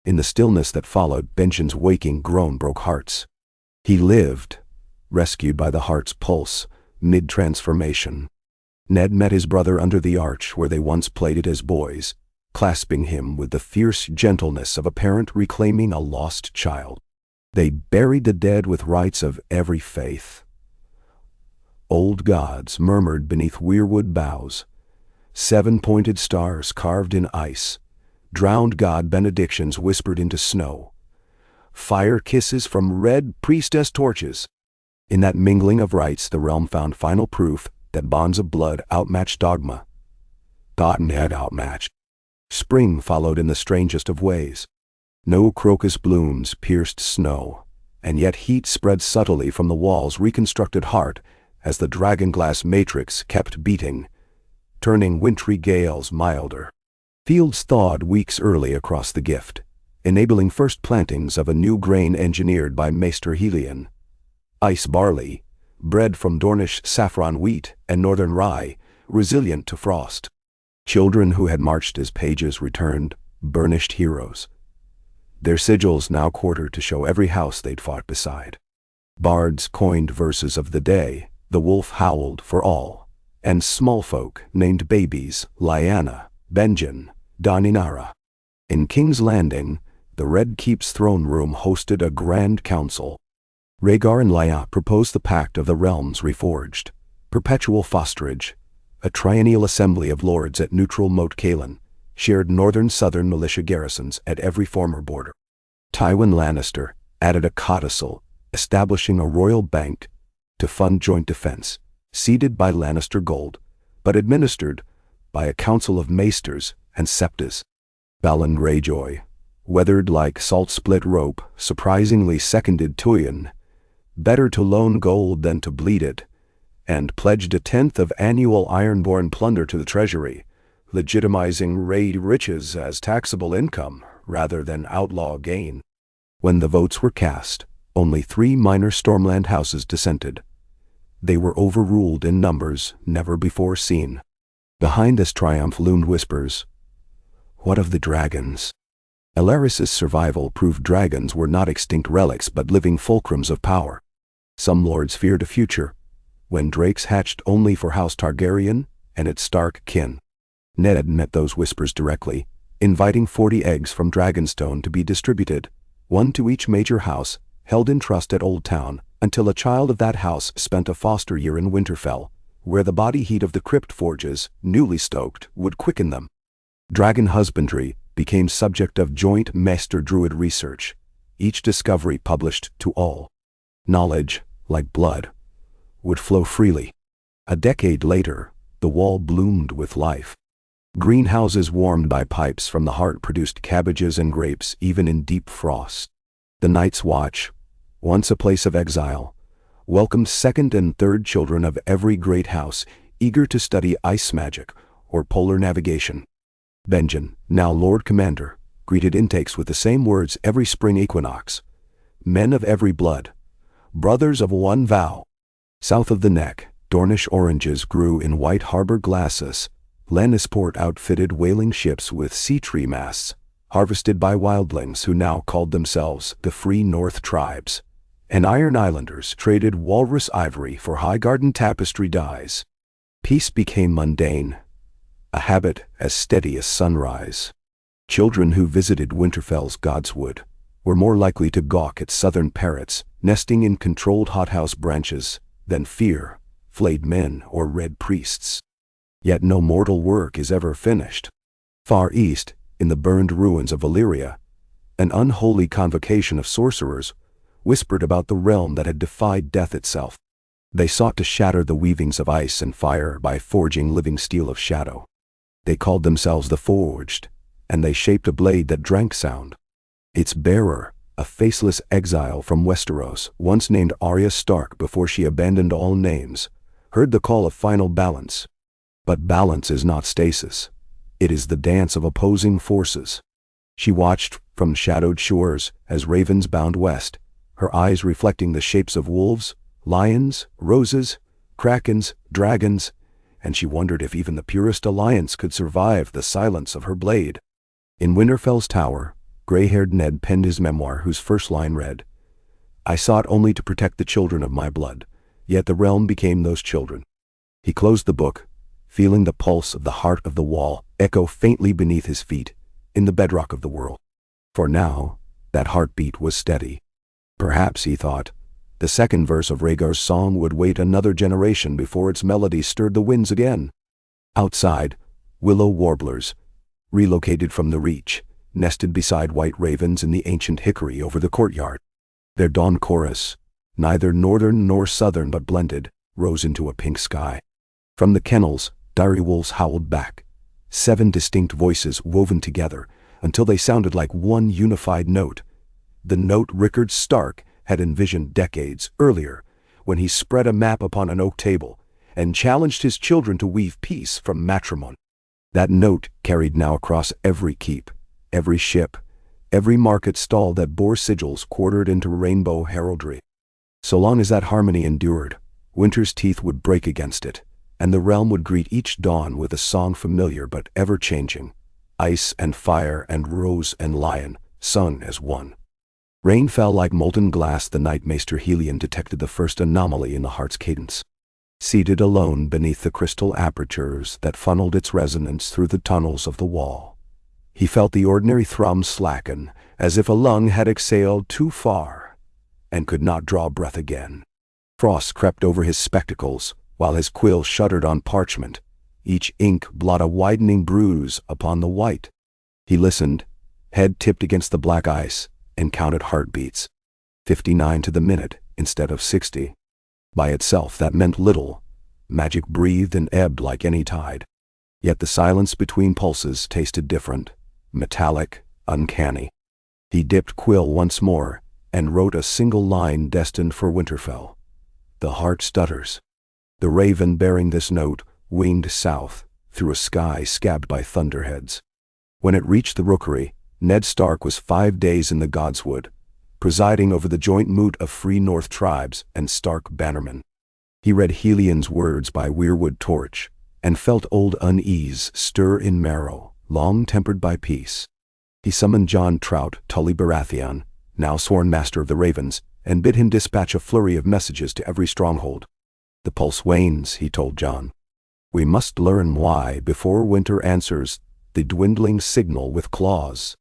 In the stillness that followed, Benjen's waking groan broke hearts. He lived, rescued by the heart's pulse, mid-transformation. Ned met his brother under the arch where they once played it as boys, clasping him with the fierce gentleness of a parent reclaiming a lost child. They buried the dead with rites of every faith. Old gods murmured beneath weirwood boughs. 7-pointed stars carved in ice. Drowned god benedictions whispered into snow. Fire kisses from red priestess torches. In that mingling of rites, the realm found final proof that bonds of blood outmatched dogma. Ned outmatched. Spring followed in the strangest of ways. No crocus blooms pierced snow, and yet heat spread subtly from the wall's reconstructed heart as the dragonglass matrix kept beating, turning wintry gales milder. Fields thawed weeks early across the gift, enabling first plantings of a new grain engineered by Maester Helion. Ice barley, bred from Dornish saffron wheat and northern rye, resilient to frost. Children who had marched as pages returned, burnished heroes. Their sigils now quartered to show every house they'd fought beside. Bards coined verses of the day, the wolf howled for all, and small folk named babies Lyanna, Benjen, Daenara. In King's Landing, the Red Keep's throne room hosted a grand council. Rhaegar and Lyanna proposed the Pact of the Realms reforged, perpetual fosterage, a triennial assembly of lords at neutral Moat Cailin, shared northern-southern militia garrisons at every former border. Tywin Lannister added a codicil, establishing a royal bank to fund joint defense, seeded by Lannister gold, but administered by a council of maesters and septas. Balon Greyjoy, weathered like salt-split rope, surprisingly seconded Tywin, better to loan gold than to bleed it, and pledged 1/10 of annual Ironborn plunder to the treasury, legitimizing raid riches as taxable income rather than outlaw gain. When the votes were cast, only 3 minor Stormland houses dissented. They were overruled in numbers never before seen. Behind this triumph loomed whispers. What of the dragons? Ellerys' survival proved dragons were not extinct relics but living fulcrums of power. Some lords feared a future when drakes hatched only for House Targaryen and its Stark kin. Ned met those whispers directly, inviting 40 eggs from Dragonstone to be distributed, one to each major house, held in trust at Old Town, until a child of that house spent a foster year in Winterfell, where the body heat of the crypt forges, newly stoked, would quicken them. Dragon husbandry became subject of joint Maester Druid research, each discovery published to all. Knowledge, like blood, would flow freely. A decade later, the wall bloomed with life. Greenhouses warmed by pipes from the heart produced cabbages and grapes even in deep frost. The Night's Watch, once a place of exile, welcomed second and third children of every great house eager to study ice magic or polar navigation. Benjen, now Lord Commander, greeted intakes with the same words every spring equinox. Men of every blood, brothers of one vow. South of the Neck, Dornish oranges grew in White Harbor glasses. Lannisport outfitted whaling ships with sea tree masts, harvested by wildlings who now called themselves the Free North Tribes. And Iron Islanders traded walrus ivory for Highgarden tapestry dyes. Peace became mundane, a habit as steady as sunrise. Children who visited Winterfell's Godswood were more likely to gawk at southern parrots nesting in controlled hothouse branches than fear flayed men or red priests. Yet no mortal work is ever finished. Far east, in the burned ruins of Valyria, an unholy convocation of sorcerers whispered about the realm that had defied death itself. They sought to shatter the weavings of ice and fire by forging living steel of shadow. They called themselves the Forged, and they shaped a blade that drank sound. Its bearer, a faceless exile from Westeros, once named Arya Stark before she abandoned all names, heard the call of final balance. But balance is not stasis. It is the dance of opposing forces. She watched from shadowed shores as ravens bound west, her eyes reflecting the shapes of wolves, lions, roses, krakens, dragons, and she wondered if even the purest alliance could survive the silence of her blade. In Winterfell's tower, gray-haired Ned penned his memoir whose first line read, "I sought only to protect the children of my blood, yet the realm became those children." He closed the book, feeling the pulse of the heart of the wall echo faintly beneath his feet, in the bedrock of the world. For now, that heartbeat was steady. Perhaps, he thought, the second verse of Rhaegar's song would wait another generation before its melody stirred the winds again. Outside, willow warblers, relocated from the Reach, nested beside white ravens in the ancient hickory over the courtyard. Their dawn chorus, neither northern nor southern but blended, rose into a pink sky. From the kennels, direwolves howled back, 7 distinct voices woven together until they sounded like one unified note. The note Rickard Stark had envisioned decades earlier when he spread a map upon an oak table and challenged his children to weave peace from matrimony. That note carried now across every keep, every ship, every market stall that bore sigils quartered into rainbow heraldry. So long as that harmony endured, winter's teeth would break against it, and the realm would greet each dawn with a song familiar but ever-changing, ice and fire and rose and lion, sung as one. Rain fell like molten glass the night Maester Helion detected the first anomaly in the heart's cadence. Seated alone beneath the crystal apertures that funneled its resonance through the tunnels of the wall, he felt the ordinary thrum slacken, as if a lung had exhaled too far and could not draw breath again. Frost crept over his spectacles, while his quill shuddered on parchment, each ink blot a widening bruise upon the white. He listened, head tipped against the black ice, and counted heartbeats. 59 to the minute instead of 60. By itself that meant little. Magic breathed and ebbed like any tide. Yet the silence between pulses tasted different, metallic, uncanny. He dipped quill once more and wrote a single line destined for Winterfell. The heart stutters. The raven bearing this note winged south through a sky scabbed by thunderheads. When it reached the rookery, Ned Stark was 5 days in the Godswood, presiding over the joint moot of Free North Tribes and Stark bannermen. He read Helion's words by Weirwood torch, and felt old unease stir in marrow, long tempered by peace. He summoned John Trout Tully Baratheon, now sworn master of the Ravens, and bid him dispatch a flurry of messages to every stronghold. "The pulse wanes," he told John. "We must learn why before winter answers the dwindling signal with claws.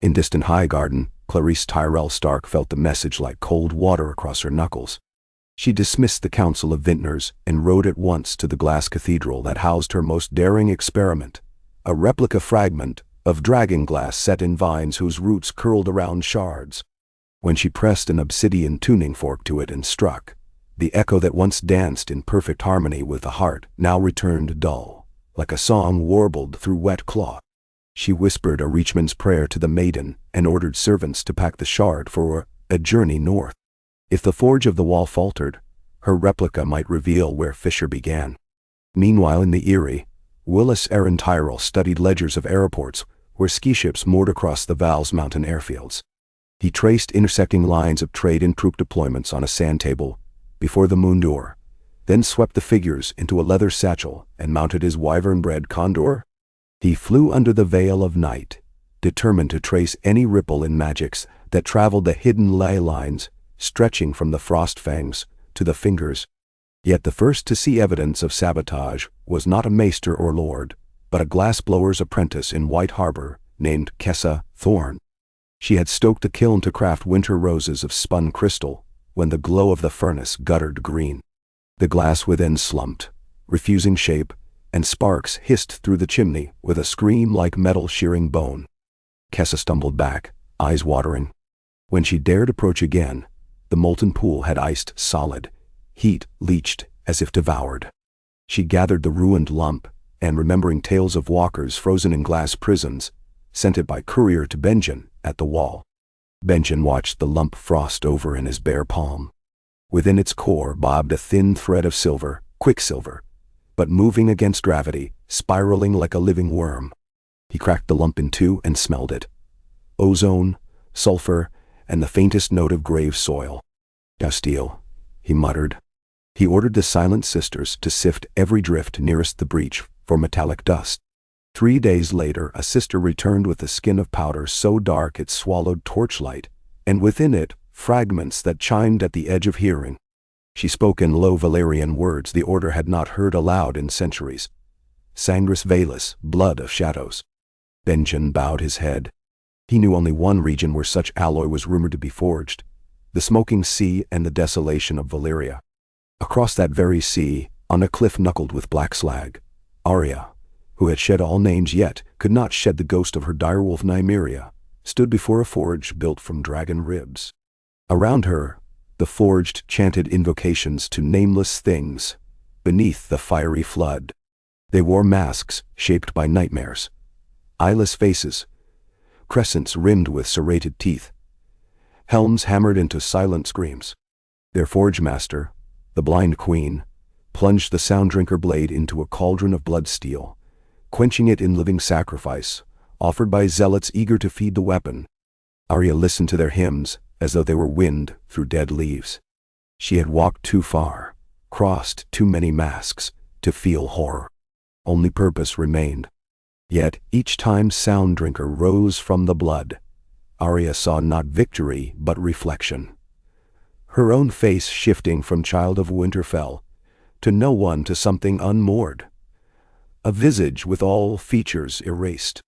In distant Highgarden, Clarice Tyrell Stark felt the message like cold water across her knuckles. She dismissed the Council of Vintners and rode at once to the glass cathedral that housed her most daring experiment, a replica fragment of dragon glass set in vines whose roots curled around shards. When she pressed an obsidian tuning fork to it and struck, the echo that once danced in perfect harmony with the heart now returned dull, like a song warbled through wet cloth. She whispered a Reachman's prayer to the maiden and ordered servants to pack the shard for a journey north. If the forge of the wall faltered, her replica might reveal where fissure began. Meanwhile in the Erie, Willis Aaron Tyrell studied ledgers of airports where ski ships moored across the Val's mountain airfields. He traced intersecting lines of trade and troop deployments on a sand table before the moon door, then swept the figures into a leather satchel and mounted his wyvern-bred condor. He flew under the veil of night, determined to trace any ripple in magics that traveled the hidden ley lines, stretching from the frost fangs to the fingers. Yet the first to see evidence of sabotage was not a maester or lord, but a glassblower's apprentice in White Harbor named Kessa Thorne. She had stoked a kiln to craft winter roses of spun crystal when the glow of the furnace guttered green. The glass within slumped, refusing shape, and sparks hissed through the chimney with a scream like metal shearing bone. Kessa stumbled back, eyes watering. When she dared approach again, the molten pool had iced solid, heat leached as if devoured. She gathered the ruined lump, and remembering tales of walkers frozen in glass prisons, sent it by courier to Benjen at the wall. Benjen watched the lump frost over in his bare palm. Within its core bobbed a thin thread of silver, quicksilver, but moving against gravity, spiraling like a living worm. He cracked the lump in two and smelled it. Ozone, sulfur, and the faintest note of grave soil. "Castile," he muttered. He ordered the Silent Sisters to sift every drift nearest the breach for metallic dust. 3 days later, a sister returned with a skin of powder so dark it swallowed torchlight, and within it, fragments that chimed at the edge of hearing. She spoke in low Valerian words the order had not heard aloud in centuries. Sangris Velis, blood of shadows. Benjen bowed his head. He knew only one region where such alloy was rumored to be forged, the smoking sea and the desolation of Valyria. Across that very sea, on a cliff knuckled with black slag, Arya, who had shed all names yet could not shed the ghost of her direwolf Nymeria, stood before a forge built from dragon ribs. Around her, the forged chanted invocations to nameless things beneath the fiery flood. They wore masks shaped by nightmares, eyeless faces, crescents rimmed with serrated teeth, helms hammered into silent screams. Their forge master, the blind queen, plunged the sound drinker blade into a cauldron of blood steel, quenching it in living sacrifice, offered by zealots eager to feed the weapon. Arya listened to their hymns as though they were wind through dead leaves. She had walked too far, crossed too many masks, to feel horror. Only purpose remained. Yet each time Sound Drinker rose from the blood, Arya saw not victory but reflection. Her own face shifting from child of Winterfell to no one to something unmoored. A visage with all features erased.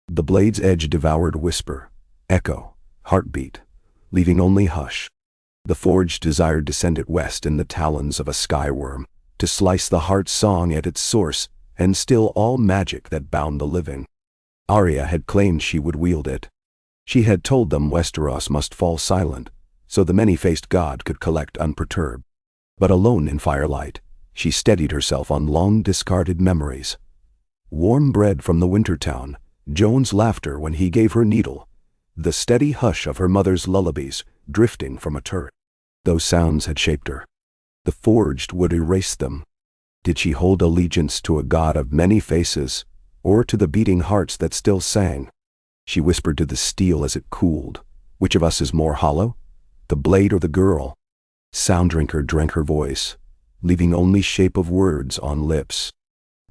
The blade's edge devoured whisper, echo, heartbeat, leaving only hush. The forge desired to send it west in the talons of a skyworm, to slice the heart's song at its source and still all magic that bound the living. Arya had claimed she would wield it. She had told them Westeros must fall silent, so the many-faced god could collect unperturbed. But alone in firelight, she steadied herself on long-discarded memories. Warm bread from the winter town, Joan's laughter when he gave her needle, the steady hush of her mother's lullabies drifting from a turret. Those sounds had shaped her. The forged would erase them. Did she hold allegiance to a god of many faces, or to the beating hearts that still sang? She whispered to the steel as it cooled, "Which of us is more hollow, the blade or the girl?" Sound Drinker drank her voice, leaving only shape of words on lips.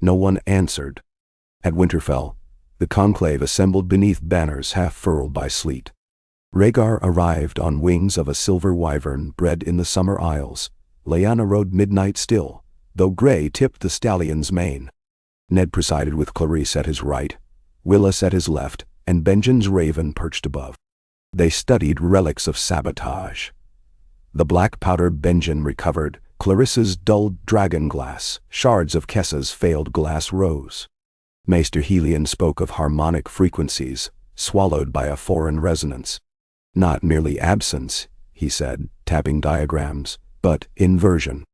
No one answered. At Winterfell, the conclave assembled beneath banners half furled by sleet. Rhaegar arrived on wings of a silver wyvern bred in the summer isles. Lyanna rode midnight still, though gray tipped the stallion's mane. Ned presided with Clarice at his right, Willis at his left, and Benjen's raven perched above. They studied relics of sabotage. The black powder Benjen recovered, Clarissa's dulled dragon glass, shards of Kessa's failed glass rose. Maester Helion spoke of harmonic frequencies, swallowed by a foreign resonance. Not merely absence, he said, tapping diagrams, but inversion.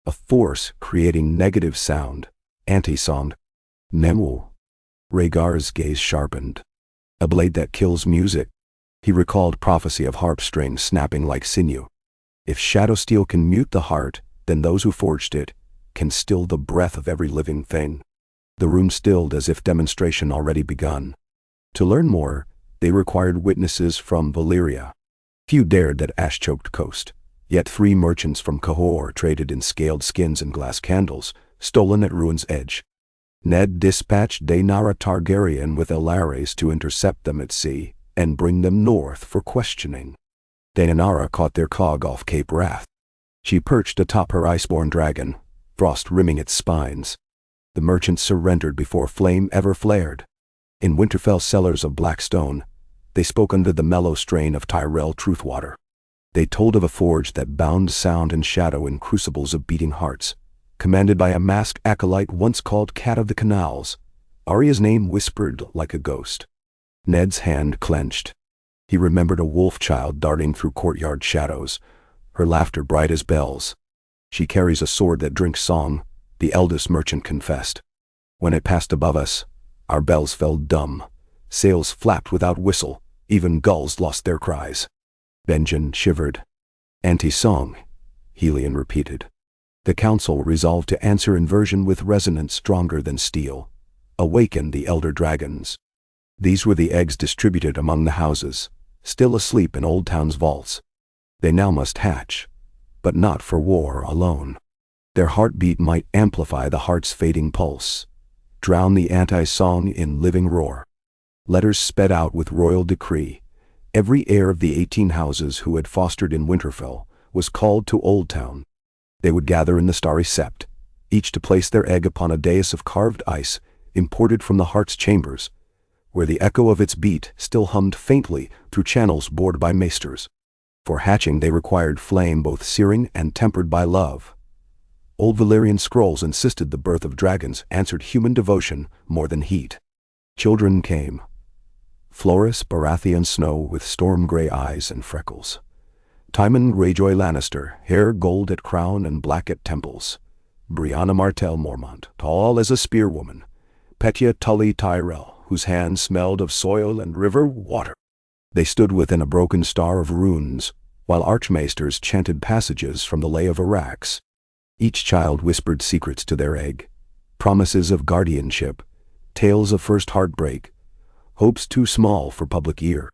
A force creating negative sound, anti-sound. Nemu. Rhaegar's gaze sharpened. A blade that kills music. He recalled prophecy of harp strings snapping like sinew. If shadow steel can mute the heart, then those who forged it can still the breath of every living thing. The room stilled as if demonstration already begun. To learn more, they required witnesses from Valyria. Few dared that ash-choked coast, yet 3 merchants from Cahor traded in scaled skins and glass candles, stolen at ruin's edge. Ned dispatched Daenara Targaryen with Elares to intercept them at sea and bring them north for questioning. Daenara caught their cog off Cape Wrath. She perched atop her iceborne dragon, frost rimming its spines. The merchants surrendered before flame ever flared. In Winterfell cellars of black stone, they spoke under the mellow strain of Tyrell Truthwater. They told of a forge that bound sound and shadow in crucibles of beating hearts, commanded by a masked acolyte once called Cat of the Canals. Arya's name whispered like a ghost. Ned's hand clenched. He remembered a wolf child darting through courtyard shadows, her laughter bright as bells. She carries a sword that drinks song, the eldest merchant confessed. When it passed above us, our bells fell dumb. Sails flapped without whistle, even gulls lost their cries. Benjen shivered. Anti-song, Helion repeated. The council resolved to answer inversion with resonance stronger than steel. Awaken the elder dragons. These were the eggs distributed among the houses, still asleep in Old Town's vaults. They now must hatch, but not for war alone. Their heartbeat might amplify the heart's fading pulse, drown the anti-song in living roar. Letters sped out with royal decree. Every heir of the 18 houses who had fostered in Winterfell was called to Old Town. They would gather in the starry sept, each to place their egg upon a dais of carved ice imported from the heart's chambers, where the echo of its beat still hummed faintly through channels bored by maesters. For hatching they required flame both searing and tempered by love. Old Valyrian scrolls insisted the birth of dragons answered human devotion more than heat. Children came. Floris Baratheon Snow with storm-gray eyes and freckles. Tymon Greyjoy Lannister, hair gold at crown and black at temples. Brianna Martell Mormont, tall as a spearwoman. Petya Tully Tyrell, whose hands smelled of soil and river water. They stood within a broken star of runes, while archmaesters chanted passages from the Lay of Arax. Each child whispered secrets to their egg, promises of guardianship, tales of first heartbreak, hopes too small for public ear.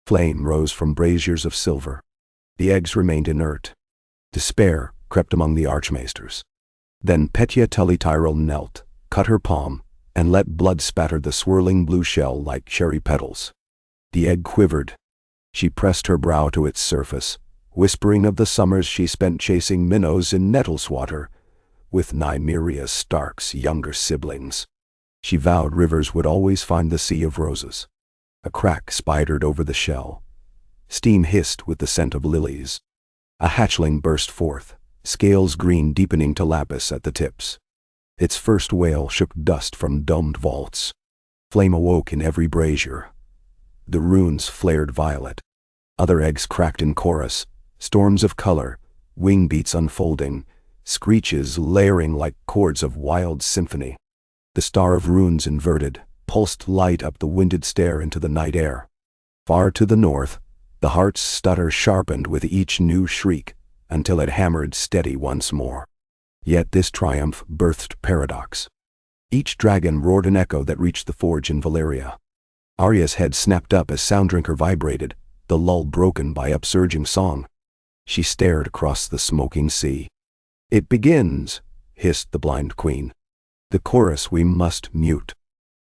Flame rose from braziers of silver. The eggs remained inert. Despair crept among the archmaesters. Then Petya Tully Tyrell knelt, cut her palm, and let blood spatter the swirling blue shell like cherry petals. The egg quivered. She pressed her brow to its surface, whispering of the summers she spent chasing minnows in Nettleswater, with Nymeria Stark's younger siblings. She vowed rivers would always find the sea of roses. A crack spidered over the shell. Steam hissed with the scent of lilies. A hatchling burst forth, scales green deepening to lapis at the tips. Its first wail shook dust from domed vaults. Flame awoke in every brazier. The runes flared violet. Other eggs cracked in chorus, storms of color, wing beats unfolding, screeches layering like chords of wild symphony. The star of runes inverted, pulsed light up the winded stair into the night air. Far to the north, the heart's stutter sharpened with each new shriek, until it hammered steady once more. Yet this triumph birthed paradox. Each dragon roared an echo that reached the forge in Valyria. Arya's head snapped up as Sounddrinker vibrated, the lull broken by upsurging song. She stared across the smoking sea. "It begins," hissed the blind queen. "The chorus we must mute."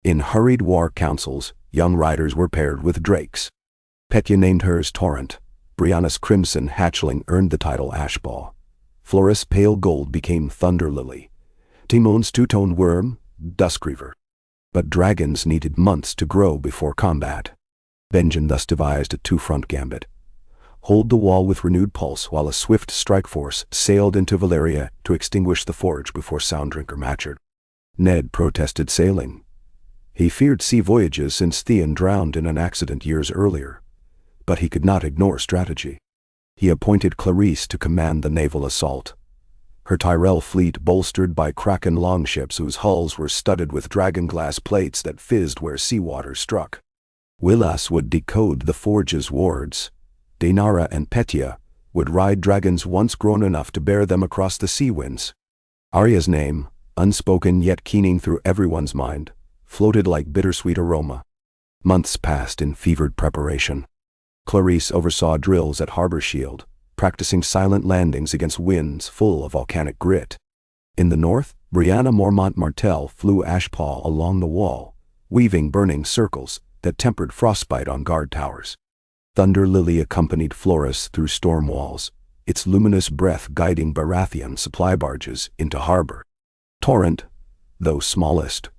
In hurried war councils, young riders were paired with drakes. Petya named hers Torrent. Brianna's crimson hatchling earned the title Ashball. Floris Pale Gold became Thunder Lily. Timon's two-toned worm, Duskreaver. But dragons needed months to grow before combat. Benjen thus devised a two-front gambit. Hold the wall with renewed pulse while a swift strike force sailed into Valeria to extinguish the forge before Sounddrinker matured. Ned protested sailing. He feared sea voyages since Theon drowned in an accident years earlier. But he could not ignore strategy. He appointed Clarisse to command the naval assault. Her Tyrell fleet bolstered by Kraken longships whose hulls were studded with dragonglass plates that fizzed where seawater struck. Willas would decode the forge's wards. Daenara and Petia would ride dragons once grown enough to bear them across the sea winds. Arya's name, unspoken yet keening through everyone's mind, floated like bittersweet aroma. Months passed in fevered preparation. Clarisse oversaw drills at Harbor Shield, practicing silent landings against winds full of volcanic grit. In the north, Brianna Mormont Martell flew Ashpaw along the wall, weaving burning circles that tempered frostbite on guard towers. Thunder Lily accompanied Floris through storm walls, its luminous breath guiding Baratheon supply barges into harbor. Torrent, though smallest,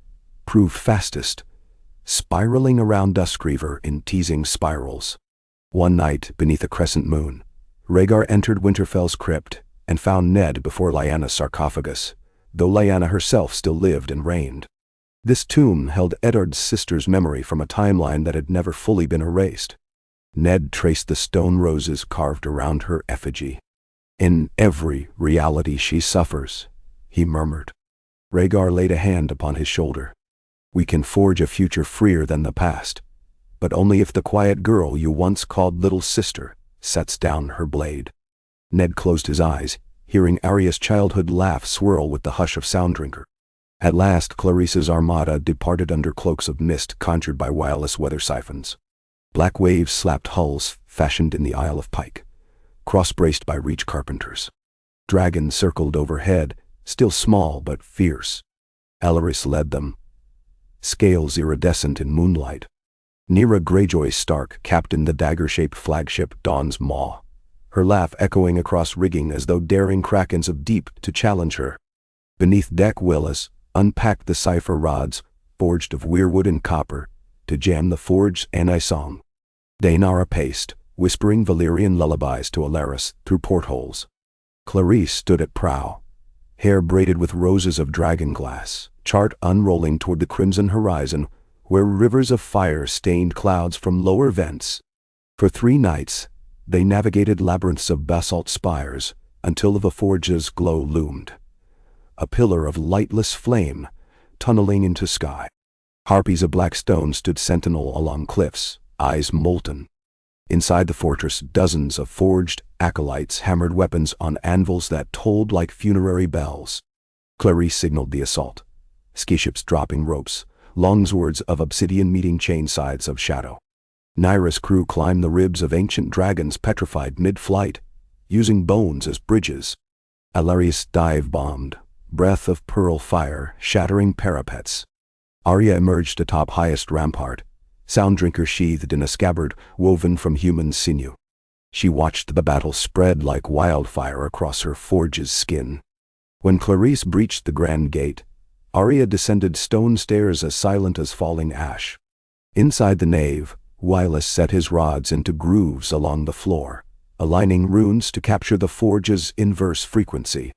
proved fastest, spiraling around Duskreaver in teasing spirals. One night, beneath a crescent moon, Rhaegar entered Winterfell's crypt and found Ned before Lyanna's sarcophagus, though Lyanna herself still lived and reigned. This tomb held Eddard's sister's memory from a timeline that had never fully been erased. Ned traced the stone roses carved around her effigy. "In every reality she suffers," he murmured. Rhaegar laid a hand upon his shoulder. "We can forge a future freer than the past, but only if the quiet girl you once called Little Sister sets down her blade." Ned closed his eyes, hearing Arya's childhood laugh swirl with the hush of Sounddrinker. At last Clarisse's armada departed under cloaks of mist conjured by wireless weather siphons. Black waves slapped hulls fashioned in the Isle of Pike, cross-braced by reach carpenters. Dragons circled overhead, still small but fierce. Alleris led them, scales iridescent in moonlight. Nera Greyjoy Stark captained the dagger-shaped flagship Dawn's Maw, her laugh echoing across rigging as though daring krakens of deep to challenge her. Beneath deck Willis unpacked the cipher rods, forged of weirwood and copper, to jam the forge's anti-song. Daenara paced, whispering Valyrian lullabies to Alleris through portholes. Clarisse stood at prow, hair braided with roses of dragonglass, chart unrolling toward the crimson horizon where rivers of fire stained clouds from lower vents. For 3 nights, they navigated labyrinths of basalt spires until the forge's glow loomed, a pillar of lightless flame tunneling into sky. Harpies of black stone stood sentinel along cliffs, eyes molten. Inside the fortress, dozens of forged acolytes hammered weapons on anvils that tolled like funerary bells. Clarisse signaled the assault, skiships dropping ropes, longswords of obsidian meeting chainsides of shadow. Nyra's crew climbed the ribs of ancient dragons petrified mid-flight, using bones as bridges. Alleris dive-bombed, breath of pearl fire shattering parapets. Arya emerged atop highest rampart, Sounddrinker sheathed in a scabbard woven from human sinew. She watched the battle spread like wildfire across her forge's skin. When Clarisse breached the grand gate, Arya descended stone stairs as silent as falling ash. Inside the nave, Willis set his rods into grooves along the floor, aligning runes to capture the forge's inverse frequency.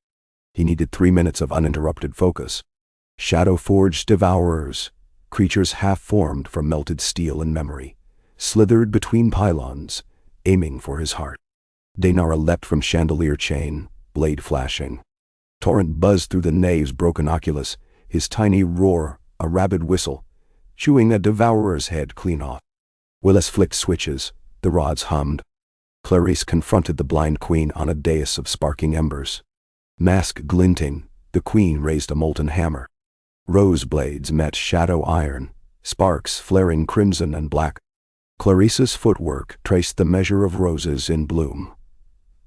He needed 3 minutes of uninterrupted focus. Shadow-forged devourers, creatures half-formed from melted steel and memory, slithered between pylons, aiming for his heart. Daenara leapt from chandelier chain, blade flashing. Torrent buzzed through the nave's broken oculus, his tiny roar a rabid whistle, chewing a devourer's head clean off. Willis flicked switches, the rods hummed. Clarisse confronted the blind queen on a dais of sparking embers. Mask glinting, the queen raised a molten hammer. Rose blades met shadow iron, sparks flaring crimson and black. Clarisse's footwork traced the measure of roses in bloom.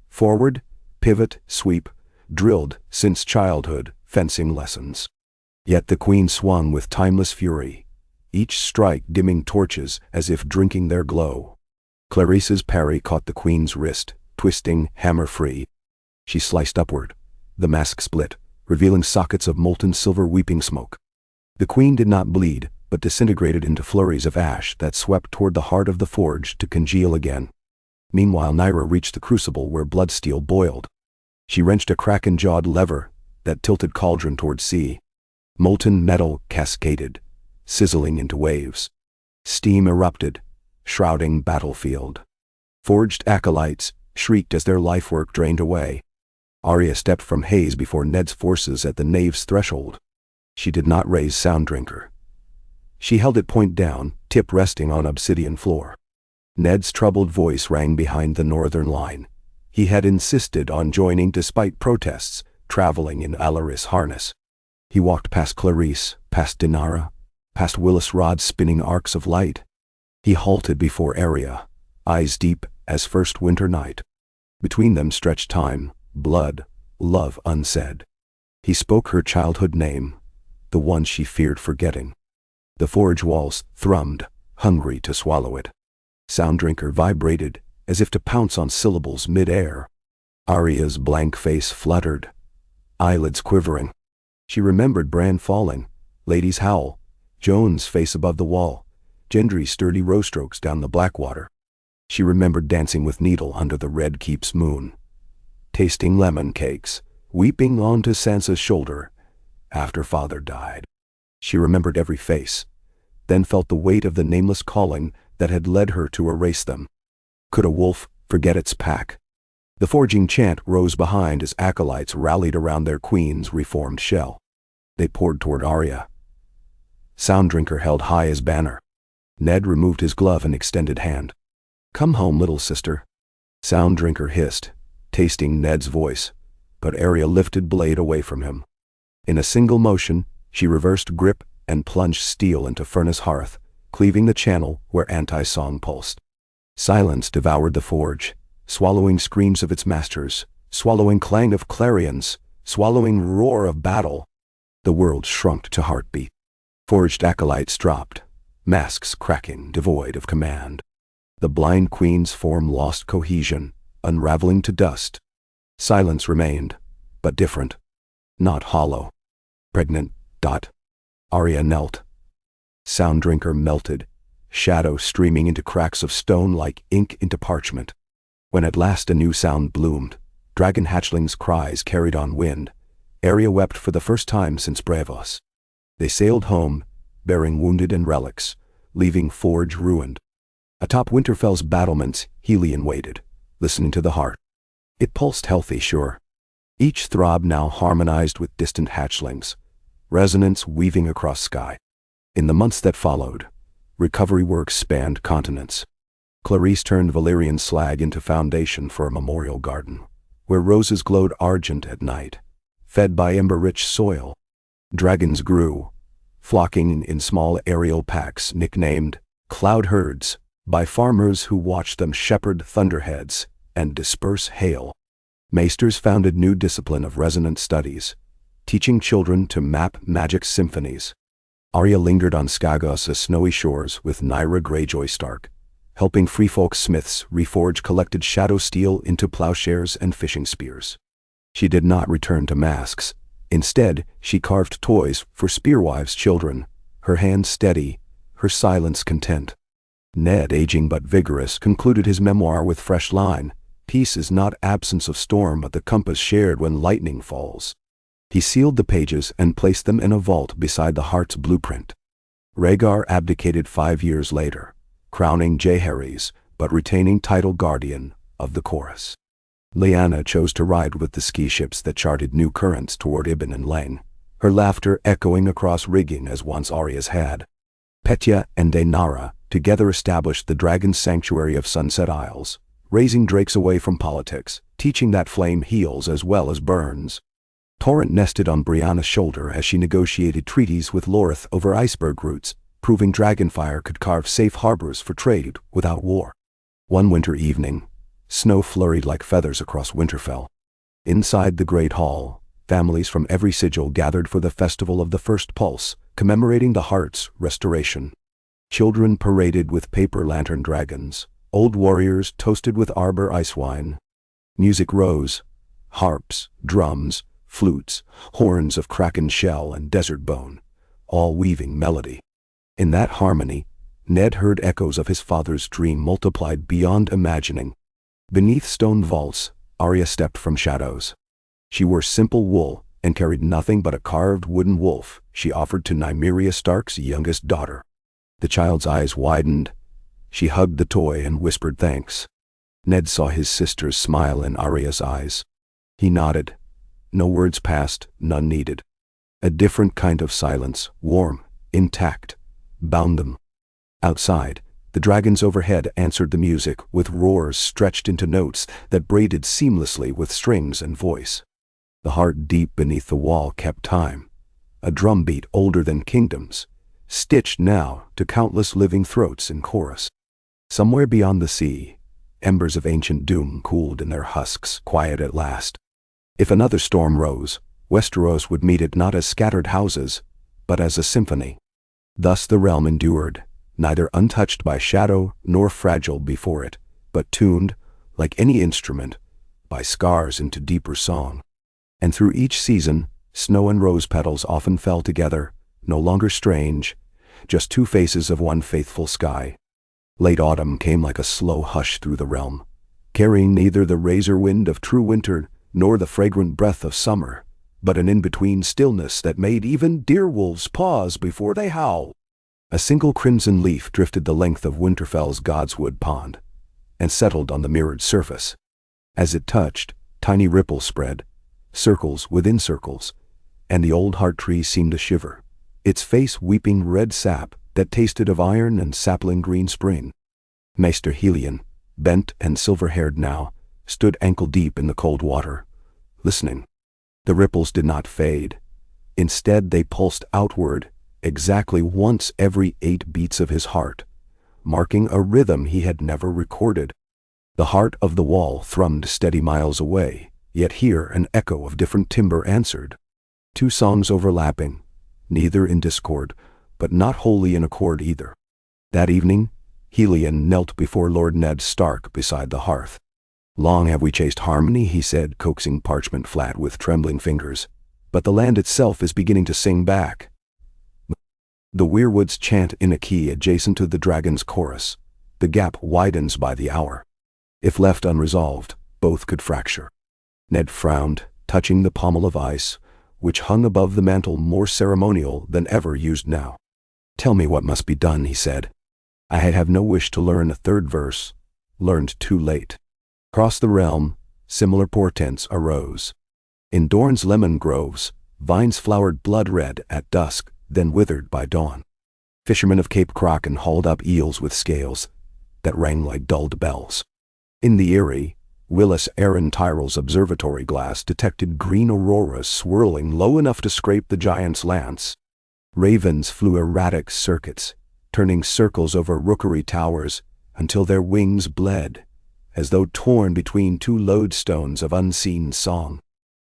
Forward, pivot, sweep, drilled since childhood fencing lessons. Yet the queen swung with timeless fury, each strike dimming torches as if drinking their glow. Clarisse's parry caught the queen's wrist, twisting hammer-free. She sliced upward. The mask split, revealing sockets of molten silver weeping smoke. The queen did not bleed, but disintegrated into flurries of ash that swept toward the heart of the forge to congeal again. Meanwhile, Naira reached the crucible where blood steel boiled. She wrenched a kraken-jawed lever that tilted cauldron toward sea. Molten metal cascaded, sizzling into waves. Steam erupted, shrouding battlefield. Forged acolytes shrieked as their lifework drained away. Arya stepped from haze before Ned's forces at the nave's threshold. She did not raise Sounddrinker. She held it point down, tip resting on obsidian floor. Ned's troubled voice rang behind the northern line. He had insisted on joining despite protests, traveling in Alaris harness. He walked past Clarice, past Dinara, past Willis Rod's spinning arcs of light. He halted before Arya, eyes deep as first winter night. Between them stretched time, blood, love unsaid. He spoke her childhood name, the one she feared forgetting. The forge walls thrummed, hungry to swallow it. Sounddrinker vibrated, as if to pounce on syllables mid-air. Arya's blank face fluttered, eyelids quivering. She remembered Bran falling, Lady's howl, Joan's face above the wall, Gendry's sturdy rowstrokes down the Blackwater. She remembered dancing with Needle under the Red Keep's moon, tasting lemon cakes, weeping onto Sansa's shoulder after father died. She remembered every face, then felt the weight of the nameless calling that had led her to erase them. Could a wolf forget its pack? The forging chant rose behind as acolytes rallied around their queen's reformed shell. They poured toward Arya. Sounddrinker held high his banner. Ned removed his glove and extended hand. "Come home, little sister." Sounddrinker hissed, tasting Ned's voice, but Arya lifted blade away from him. In a single motion, she reversed grip and plunged steel into furnace hearth, cleaving the channel where anti-song pulsed. Silence devoured the forge, swallowing screams of its masters, swallowing clang of clarions, swallowing roar of battle. The world shrunk to heartbeat. Forged acolytes dropped, masks cracking, devoid of command. The blind queen's form lost cohesion, unraveling to dust. Silence remained, but different. Not hollow. Pregnant. Arya knelt. Sounddrinker melted, shadow streaming into cracks of stone like ink into parchment. When at last a new sound bloomed, dragon hatchlings' cries carried on wind, Arya wept for the first time since Braavos. They sailed home, bearing wounded and relics, leaving forge ruined. Atop Winterfell's battlements, Helion waited, listening to the heart. It pulsed healthy, sure. Each throb now harmonized with distant hatchlings, resonance weaving across sky. In the months that followed, recovery work spanned continents. Clarice turned Valyrian slag into foundation for a memorial garden, where roses glowed argent at night, fed by ember-rich soil. Dragons grew, flocking in small aerial packs nicknamed cloud herds, by farmers who watched them shepherd thunderheads and disperse hail. Maesters founded new discipline of resonant studies, teaching children to map magic symphonies. Arya lingered on Skagos' snowy shores with Nyra Greyjoy Stark, helping freefolk smiths reforge collected shadow steel into plowshares and fishing spears. She did not return to masks. Instead, she carved toys for spearwives' children, her hands steady, her silence content. Ned, aging but vigorous, concluded his memoir with fresh line, "Peace is not absence of storm but the compass shared when lightning falls." He sealed the pages and placed them in a vault beside the heart's blueprint. Rhaegar abdicated 5 years later, crowning Jaehaerys but retaining title guardian of the chorus. Lyanna chose to ride with the ski ships that charted new currents toward Ibn and Leng, her laughter echoing across rigging as once Arya's had. Petya and Daenara together established the Dragon Sanctuary of Sunset Isles, raising drakes away from politics, teaching that flame heals as well as burns. Torrent nested on Brianna's shoulder as she negotiated treaties with Lorith over iceberg routes, proving dragonfire could carve safe harbors for trade without war. One winter evening, snow flurried like feathers across Winterfell. Inside the Great Hall, families from every sigil gathered for the Festival of the First Pulse, commemorating the heart's restoration. Children paraded with paper lantern dragons, old warriors toasted with arbor ice wine. Music rose, harps, drums, flutes, horns of kraken shell and desert bone, all weaving melody. In that harmony, Ned heard echoes of his father's dream multiplied beyond imagining. Beneath stone vaults, Arya stepped from shadows. She wore simple wool and carried nothing but a carved wooden wolf she offered to Nymeria Stark's youngest daughter. The child's eyes widened. She hugged the toy and whispered thanks. Ned saw his sister's smile in Arya's eyes. He nodded. No words passed, none needed. A different kind of silence, warm, intact, bound them. Outside, the dragons overhead answered the music with roars stretched into notes that braided seamlessly with strings and voice. The heart deep beneath the wall kept time, a drumbeat older than kingdoms, stitched now to countless living throats in chorus. Somewhere beyond the sea, embers of ancient doom cooled in their husks, quiet at last. If another storm rose, Westeros would meet it not as scattered houses, but as a symphony. Thus the realm endured, neither untouched by shadow nor fragile before it, but tuned, like any instrument, by scars into deeper song. And through each season, snow and rose petals often fell together, no longer strange, just two faces of one faithful sky. Late autumn came like a slow hush through the realm, carrying neither the razor wind of true winter nor the fragrant breath of summer, but an in-between stillness that made even deer-wolves pause before they howl. A single crimson leaf drifted the length of Winterfell's Godswood Pond, and settled on the mirrored surface. As it touched, tiny ripples spread, circles within circles, and the old heart tree seemed to shiver, its face weeping red sap that tasted of iron and sapling green spring. Maester Helion, bent and silver-haired now, stood ankle-deep in the cold water, listening. The ripples did not fade. Instead, they pulsed outward, exactly once every 8 beats of his heart, marking a rhythm he had never recorded. The heart of the wall thrummed steady miles away, yet here an echo of different timbre answered. 2 songs overlapping, neither in discord, but not wholly in accord either. That evening, Helion knelt before Lord Ned Stark beside the hearth. "Long have we chased harmony," he said, coaxing parchment flat with trembling fingers, "but the land itself is beginning to sing back." The weirwoods chant in a key adjacent to the dragon's chorus. The gap widens by the hour. If left unresolved, both could fracture. Ned frowned, touching the pommel of ice, which hung above the mantle more ceremonial than ever used now. "Tell me what must be done," he said. "I have no wish to learn a third verse, learned too late." Across the realm, similar portents arose. In Dorne's lemon groves, vines flowered blood-red at dusk, then withered by dawn. Fishermen of Cape Kraken hauled up eels with scales that rang like dulled bells. In the Eyrie, Willis Aaron Tyrrell's observatory glass detected green auroras swirling low enough to scrape the giant's lance. Ravens flew erratic circuits, turning circles over rookery towers until their wings bled, as though torn between 2 lodestones of unseen song.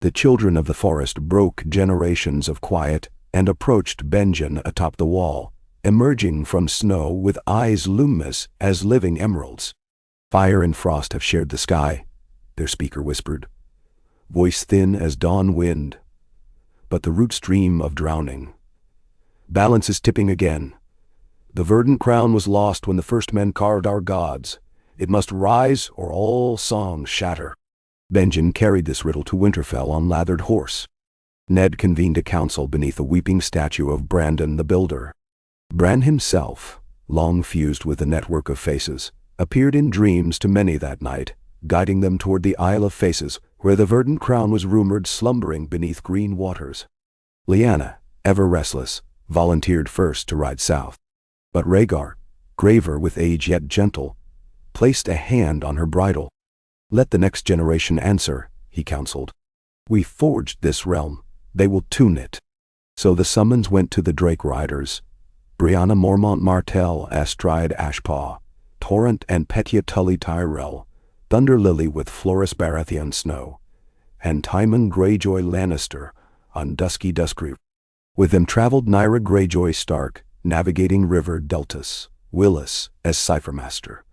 The children of the forest broke generations of quiet and approached Benjen atop the wall, emerging from snow with eyes luminous as living emeralds. "Fire and frost have shared the sky," their speaker whispered, voice thin as dawn wind. "But the roots dream of drowning. Balance is tipping again. The verdant crown was lost when the first men carved our gods. It must rise or all songs shatter." Benjen carried this riddle to Winterfell on lathered horse. Ned convened a council beneath a weeping statue of Brandon the Builder. Bran himself, long fused with a network of faces, appeared in dreams to many that night, guiding them toward the Isle of Faces, where the verdant crown was rumored slumbering beneath green waters. Lyanna, ever restless, volunteered first to ride south. But Rhaegar, graver with age yet gentle, placed a hand on her bridle. "Let the next generation answer," he counseled. "We forged this realm. They will tune it." So the summons went to the Drake Riders, Brianna Mormont Martell astride Ashpaw, Torrent and Petya Tully Tyrell, Thunder Lily with Floris Baratheon Snow, and Tymon Greyjoy Lannister on dusky Duskreep. With them traveled Nyra Greyjoy Stark, navigating river deltas, Willis as ciphermaster,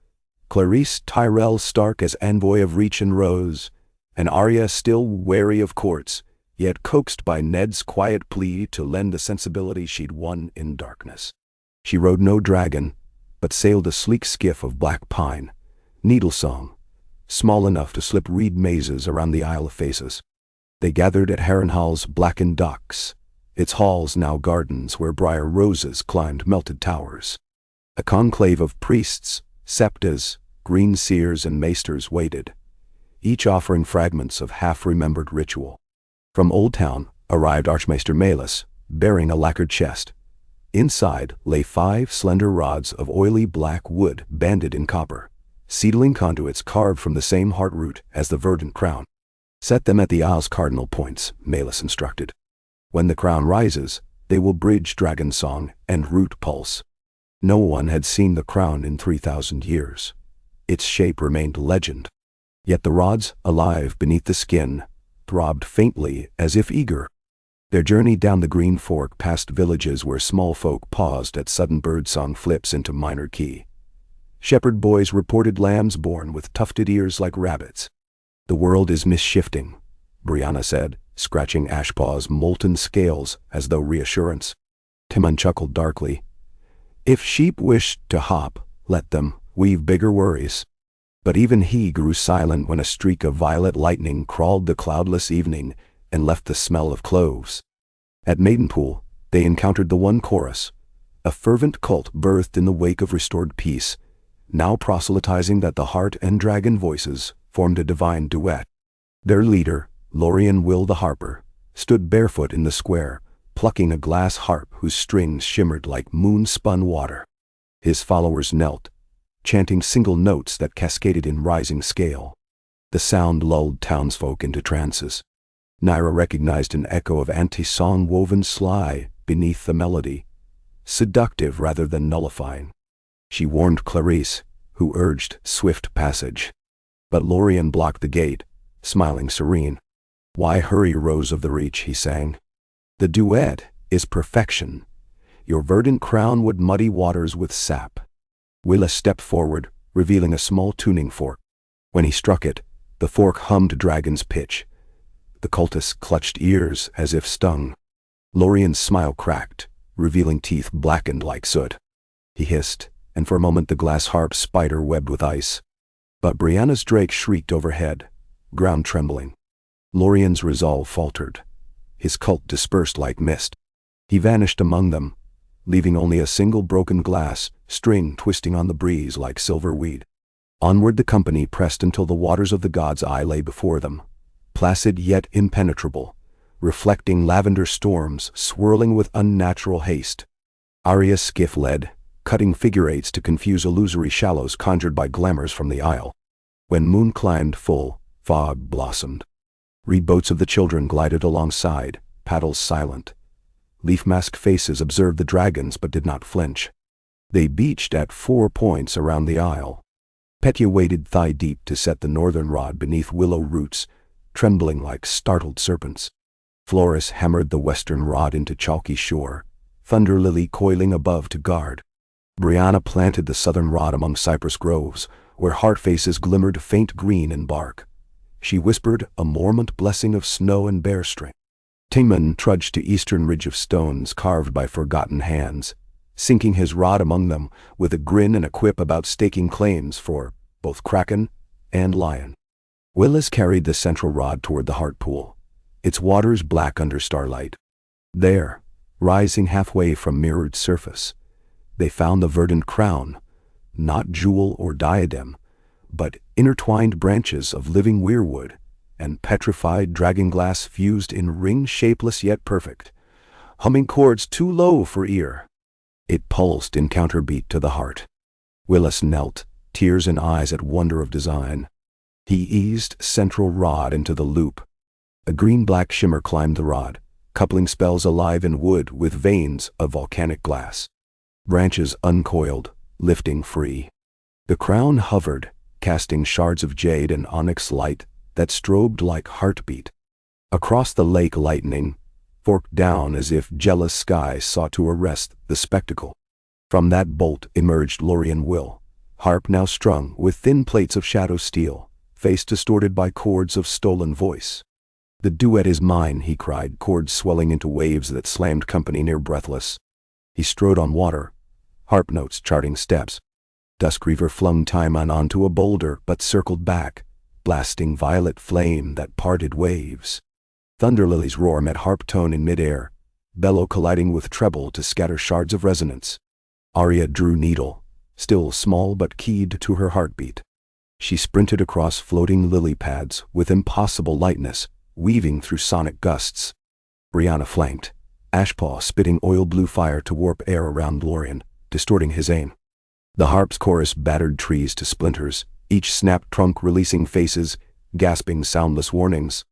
Clarice Tyrell Stark as envoy of Reach and Rose, and Arya still wary of courts, yet coaxed by Ned's quiet plea to lend the sensibility she'd won in darkness. She rode no dragon, but sailed a sleek skiff of black pine, needle song, small enough to slip reed mazes around the Isle of Faces. They gathered at Harrenhal's blackened docks, its halls now gardens where briar roses climbed melted towers. A conclave of priests, septas, green seers and maesters waited, each offering fragments of half-remembered ritual. From Old Town arrived Archmaester Malus, bearing a lacquered chest. Inside lay 5 slender rods of oily black wood banded in copper, seedling conduits carved from the same heart root as the verdant crown. Set them at the isle's cardinal points, Malus instructed. When the crown rises, they will bridge dragon song and root pulse. No one had seen the crown in 3,000 years. Its shape remained legend. Yet the rods, alive beneath the skin, throbbed faintly as if eager. Their journey down the green fork past villages where small folk paused at sudden birdsong flips into minor key. Shepherd boys reported lambs born with tufted ears like rabbits. The world is misshifting, Brianna said, scratching Ashpaw's molten scales as though reassurance. Timon chuckled darkly. If sheep wish to hop, let them, we've bigger worries. But even he grew silent when a streak of violet lightning crawled the cloudless evening and left the smell of cloves. At Maidenpool, they encountered the one chorus, a fervent cult birthed in the wake of restored peace, now proselytizing that the heart and dragon voices formed a divine duet. Their leader, Lorien Will the Harper, stood barefoot in the square, plucking a glass harp whose strings shimmered like moon-spun water. His followers knelt, chanting single notes that cascaded in rising scale. The sound lulled townsfolk into trances. Naira recognized an echo of anti-song woven sly beneath the melody, seductive rather than nullifying. She warned Clarice, who urged swift passage. But Lorien blocked the gate, smiling serene. Why hurry, Rose of the Reach, he sang. The duet is perfection. Your verdant crown would muddy waters with sap. Willa stepped forward, revealing a small tuning fork. When he struck it, the fork hummed dragon's pitch. The cultists clutched ears as if stung. Lorien's smile cracked, revealing teeth blackened like soot. He hissed, and for a moment the glass harp spider webbed with ice. But Brianna's drake shrieked overhead, ground trembling. Lorien's resolve faltered. His cult dispersed like mist. He vanished among them, leaving only a single broken glass string twisting on the breeze like silver weed. Onward the company pressed until the waters of the god's eye lay before them, placid yet impenetrable, reflecting lavender storms swirling with unnatural haste. Arya's skiff led, cutting figure eights to confuse illusory shallows conjured by glamours from the isle. When moon climbed full, fog blossomed. Reed boats of the children glided alongside, paddles silent. Leaf-masked faces observed the dragons but did not flinch. They beached at 4 points around the isle. Petya waded thigh-deep to set the northern rod beneath willow roots, trembling like startled serpents. Floris hammered the western rod into chalky shore, Thunder Lily coiling above to guard. Brianna planted the southern rod among cypress groves, where heart faces glimmered faint green in bark. She whispered a mormont blessing of snow and bear string. Timon trudged to eastern ridge of stones carved by forgotten hands, sinking his rod among them with a grin and a quip about staking claims for both kraken and lion. Willis carried the central rod toward the heart pool, its waters black under starlight. There, rising halfway from mirrored surface, they found the verdant crown, not jewel or diadem, but intertwined branches of living weirwood and petrified dragonglass fused in ring-shapeless yet perfect, humming chords too low for ear. It pulsed in counterbeat to the heart. Willis knelt, tears in eyes at wonder of design. He eased central rod into the loop. A green-black shimmer climbed the rod, coupling spells alive in wood with veins of volcanic glass. Branches uncoiled, lifting free. The crown hovered, casting shards of jade and onyx light that strobed like heartbeat. Across the lake lightning forked down as if jealous skies sought to arrest the spectacle. From that bolt emerged Lorien Will, harp now strung with thin plates of shadow steel, face distorted by chords of stolen voice. The duet is mine, he cried, chords swelling into waves that slammed company near breathless. He strode on water, harp notes charting steps. Duskreaver flung Timon onto a boulder but circled back, blasting violet flame that parted waves. Thunderlilies roar met harp tone in midair, bellow colliding with treble to scatter shards of resonance. Arya drew needle, still small but keyed to her heartbeat. She sprinted across floating lily pads with impossible lightness, weaving through sonic gusts. Brianna flanked, Ashpaw spitting oil-blue fire to warp air around Lorien, distorting his aim. The harp's chorus battered trees to splinters, each snapped trunk releasing faces, gasping soundless warnings.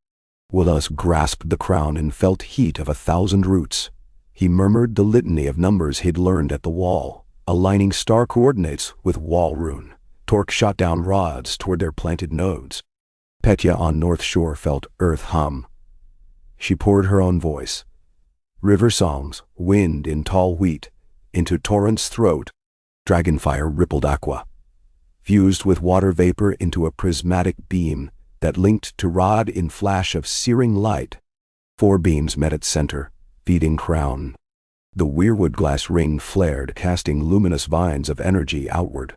Willas grasped the crown and felt heat of 1,000 roots. He murmured the litany of numbers he'd learned at the wall, aligning star coordinates with wall rune. Torque shot down rods toward their planted nodes. Petya on North Shore felt earth hum. She poured her own voice. River songs, wind in tall wheat, into torrent's throat. Dragonfire rippled aqua, fused with water vapor into a prismatic beam that linked to rod in flash of searing light. 4 beams met at center, feeding crown. The weirwood glass ring flared, casting luminous vines of energy outward.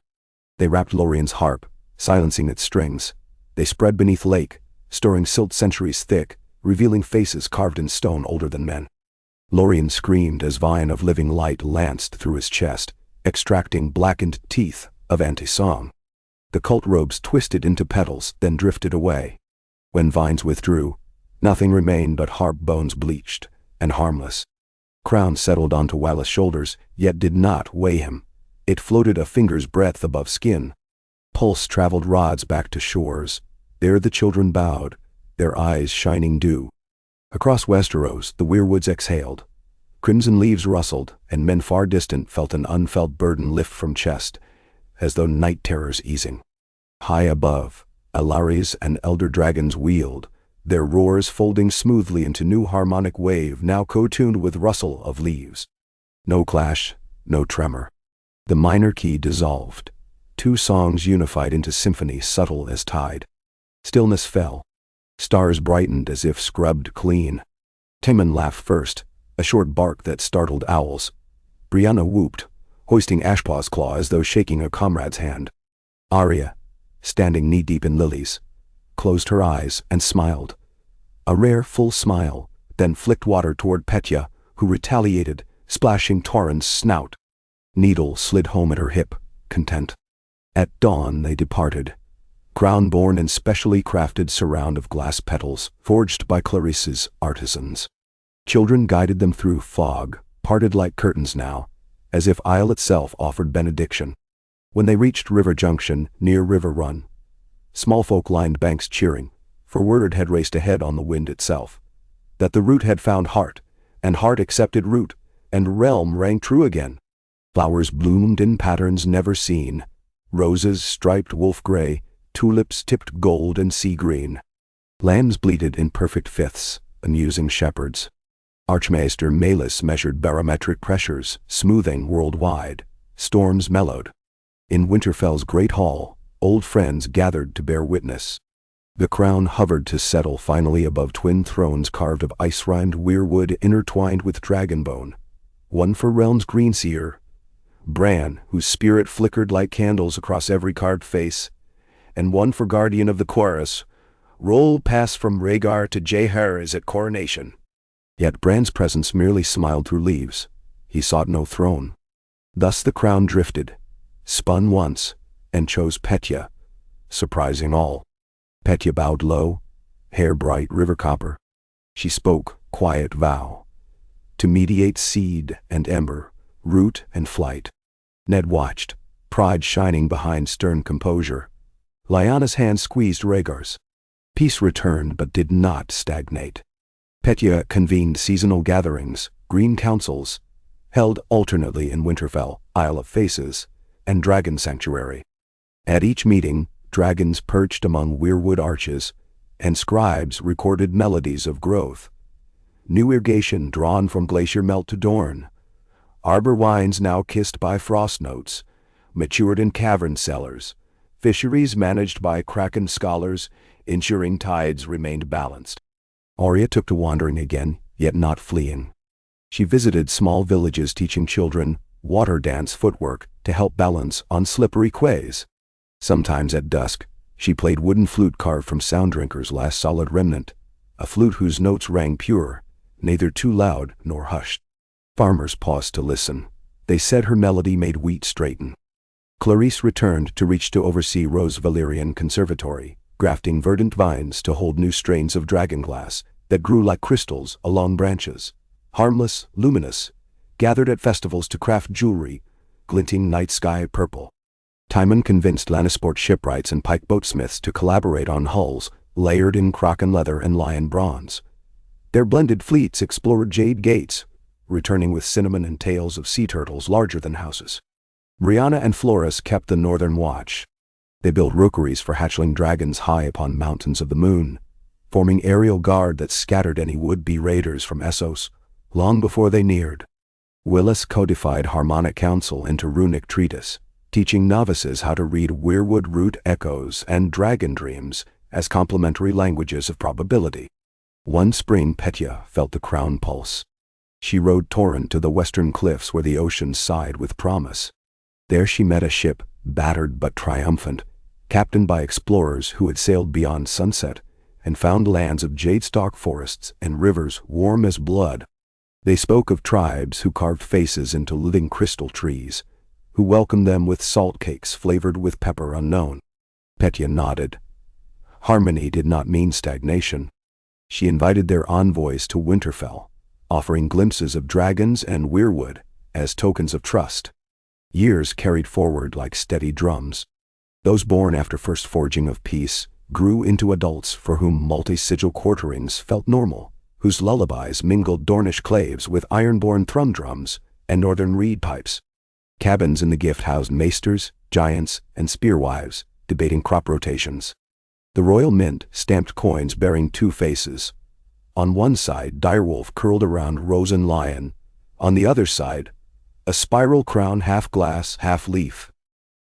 They wrapped Lorien's harp, silencing its strings. They spread beneath lake, storing silt centuries thick, revealing faces carved in stone older than men. Lorien screamed as vine of living light lanced through his chest, extracting blackened teeth of anti-song. The cult robes twisted into petals, then drifted away. When vines withdrew, nothing remained but harp bones bleached and harmless. Crown settled onto Wallace's shoulders, yet did not weigh him. It floated a finger's breadth above skin. Pulse traveled rods back to shores. There the children bowed, their eyes shining dew. Across Westeros, the weirwoods exhaled. Crimson leaves rustled, and men far distant felt an unfelt burden lift from chest, as though night terrors easing. High above, Alaris and elder dragons wheeled, their roars folding smoothly into new harmonic wave now co-tuned with rustle of leaves. No clash, no tremor. The minor key dissolved. 2 songs unified into symphony subtle as tide. Stillness fell. Stars brightened as if scrubbed clean. Timon laughed first, a short bark that startled owls. Brianna whooped, hoisting Ashpaw's claw as though shaking a comrade's hand. Arya, standing knee-deep in lilies, closed her eyes and smiled. A rare, full smile, then flicked water toward Petya, who retaliated, splashing Torrent's snout. Needle slid home at her hip, content. At dawn they departed, crown-born and specially crafted surround of glass petals, forged by Clarisse's artisans. Children guided them through fog, parted like curtains now, as if Isle itself offered benediction. When they reached River Junction, near River Run, small folk lined banks cheering, for word had raced ahead on the wind itself, that the root had found heart, and heart accepted root, and realm rang true again. Flowers bloomed in patterns never seen, roses striped wolf gray, tulips tipped gold and sea green. Lambs bleated in perfect fifths, amusing shepherds. Archmaester Malus measured barometric pressures, smoothing worldwide. Storms mellowed. In Winterfell's great hall, old friends gathered to bear witness. The crown hovered to settle finally above twin thrones carved of ice-rimed weirwood intertwined with dragonbone. One for realm's greenseer, Bran, whose spirit flickered like candles across every carved face, and one for guardian of the chorus, roll pass from Rhaegar to Jaehaerys at coronation. Yet Bran's presence merely smiled through leaves. He sought no throne. Thus the crown drifted, spun once, and chose Petya, surprising all. Petya bowed low, hair bright river copper. She spoke, quiet vow, to mediate seed and ember, root and flight. Ned watched, pride shining behind stern composure. Lyanna's hand squeezed Rhaegar's. Peace returned but did not stagnate. Petya convened seasonal gatherings, green councils, held alternately in Winterfell, Isle of Faces, and Dragon Sanctuary. At each meeting, dragons perched among weirwood arches, and scribes recorded melodies of growth. New irrigation drawn from glacier melt to Dorne. Arbor wines now kissed by frost notes, matured in cavern cellars. Fisheries managed by Kraken scholars, ensuring tides remained balanced. Arya took to wandering again, yet not fleeing. She visited small villages teaching children, water dance footwork to help balance on slippery quays. Sometimes at dusk, she played wooden flute carved from Sound Drinker's last solid remnant, a flute whose notes rang pure, neither too loud nor hushed. Farmers paused to listen. They said her melody made wheat straighten. Clarice returned to reach to oversee Rose Valerian Conservatory, grafting verdant vines to hold new strains of dragonglass that grew like crystals along branches. Harmless, luminous, gathered at festivals to craft jewelry, glinting night sky purple. Timon convinced Lannisport shipwrights and pike boatsmiths to collaborate on hulls layered in Kraken leather and lion bronze. Their blended fleets explored Jade Gates, returning with cinnamon and tails of sea turtles larger than houses. Brianna and Florus kept the northern watch. They built rookeries for hatchling dragons high upon mountains of the moon, forming aerial guard that scattered any would-be raiders from Essos long before they neared. Willis codified harmonic counsel into runic treatise, teaching novices how to read weirwood root echoes and dragon dreams as complementary languages of probability. One spring Petya felt the crown pulse. She rode Torrent to the western cliffs where the ocean sighed with promise. There she met a ship, battered but triumphant, captained by explorers who had sailed beyond sunset and found lands of jade-stalk forests and rivers warm as blood. They spoke of tribes who carved faces into living crystal trees, who welcomed them with salt cakes flavored with pepper unknown. Petya nodded. Harmony did not mean stagnation. She invited their envoys to Winterfell, offering glimpses of dragons and weirwood as tokens of trust. Years carried forward like steady drums. Those born after first forging of peace grew into adults for whom multi-sigil quarterings felt normal, whose lullabies mingled Dornish claves with iron-born thrum drums and northern reed pipes. Cabins in the gift housed maesters, giants, and spearwives, debating crop rotations. The royal mint stamped coins bearing two faces. On one side, direwolf curled around Rosen lion. On the other side, a spiral crown half glass, half leaf.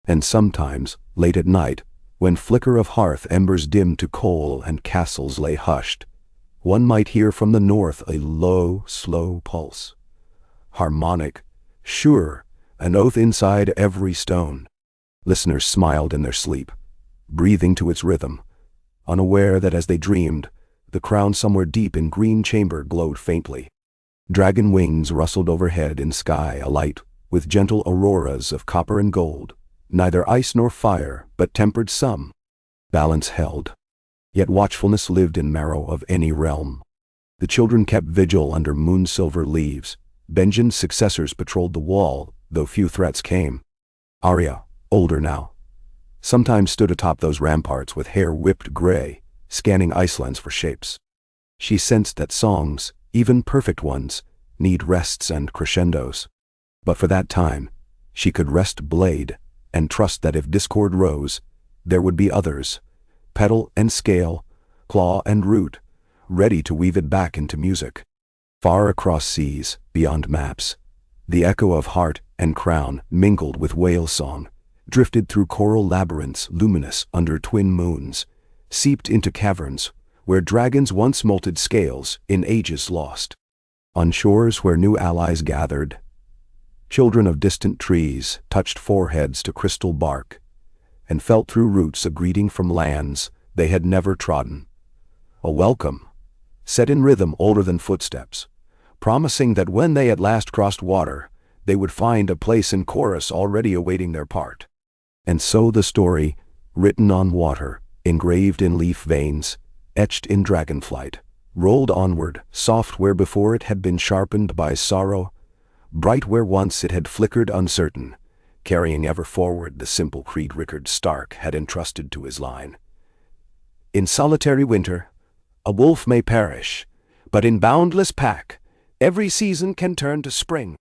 And sometimes, late at night, when flicker of hearth embers dimmed to coal and castles lay hushed, one might hear from the north a low, slow pulse. Harmonic, sure, an oath inside every stone. Listeners smiled in their sleep, breathing to its rhythm, unaware that as they dreamed, the crown somewhere deep in green chamber glowed faintly. Dragon wings rustled overhead in sky alight with gentle auroras of copper and gold, neither ice nor fire, but tempered some. Balance held. Yet watchfulness lived in marrow of any realm. The children kept vigil under moon-silver leaves. Benjen's successors patrolled the wall, though few threats came. Arya, older now, sometimes stood atop those ramparts with hair whipped gray, scanning Icelands for shapes. She sensed that songs, even perfect ones, need rests and crescendos. But for that time, she could rest blade and trust that if discord rose, there would be others, petal and scale, claw and root, ready to weave it back into music. Far across seas, beyond maps, the echo of heart and crown mingled with whale song, drifted through coral labyrinths luminous under twin moons, seeped into caverns where dragons once molted scales in ages lost. On shores where new allies gathered, children of distant trees touched foreheads to crystal bark, and felt through roots a greeting from lands they had never trodden. A welcome, set in rhythm older than footsteps, promising that when they at last crossed water, they would find a place in chorus already awaiting their part. And so the story, written on water, engraved in leaf veins, etched in dragonflight, rolled onward, soft where before it had been sharpened by sorrow, bright where once it had flickered uncertain, carrying ever forward the simple creed Rickard Stark had entrusted to his line. In solitary winter, a wolf may perish, but in boundless pack, every season can turn to spring.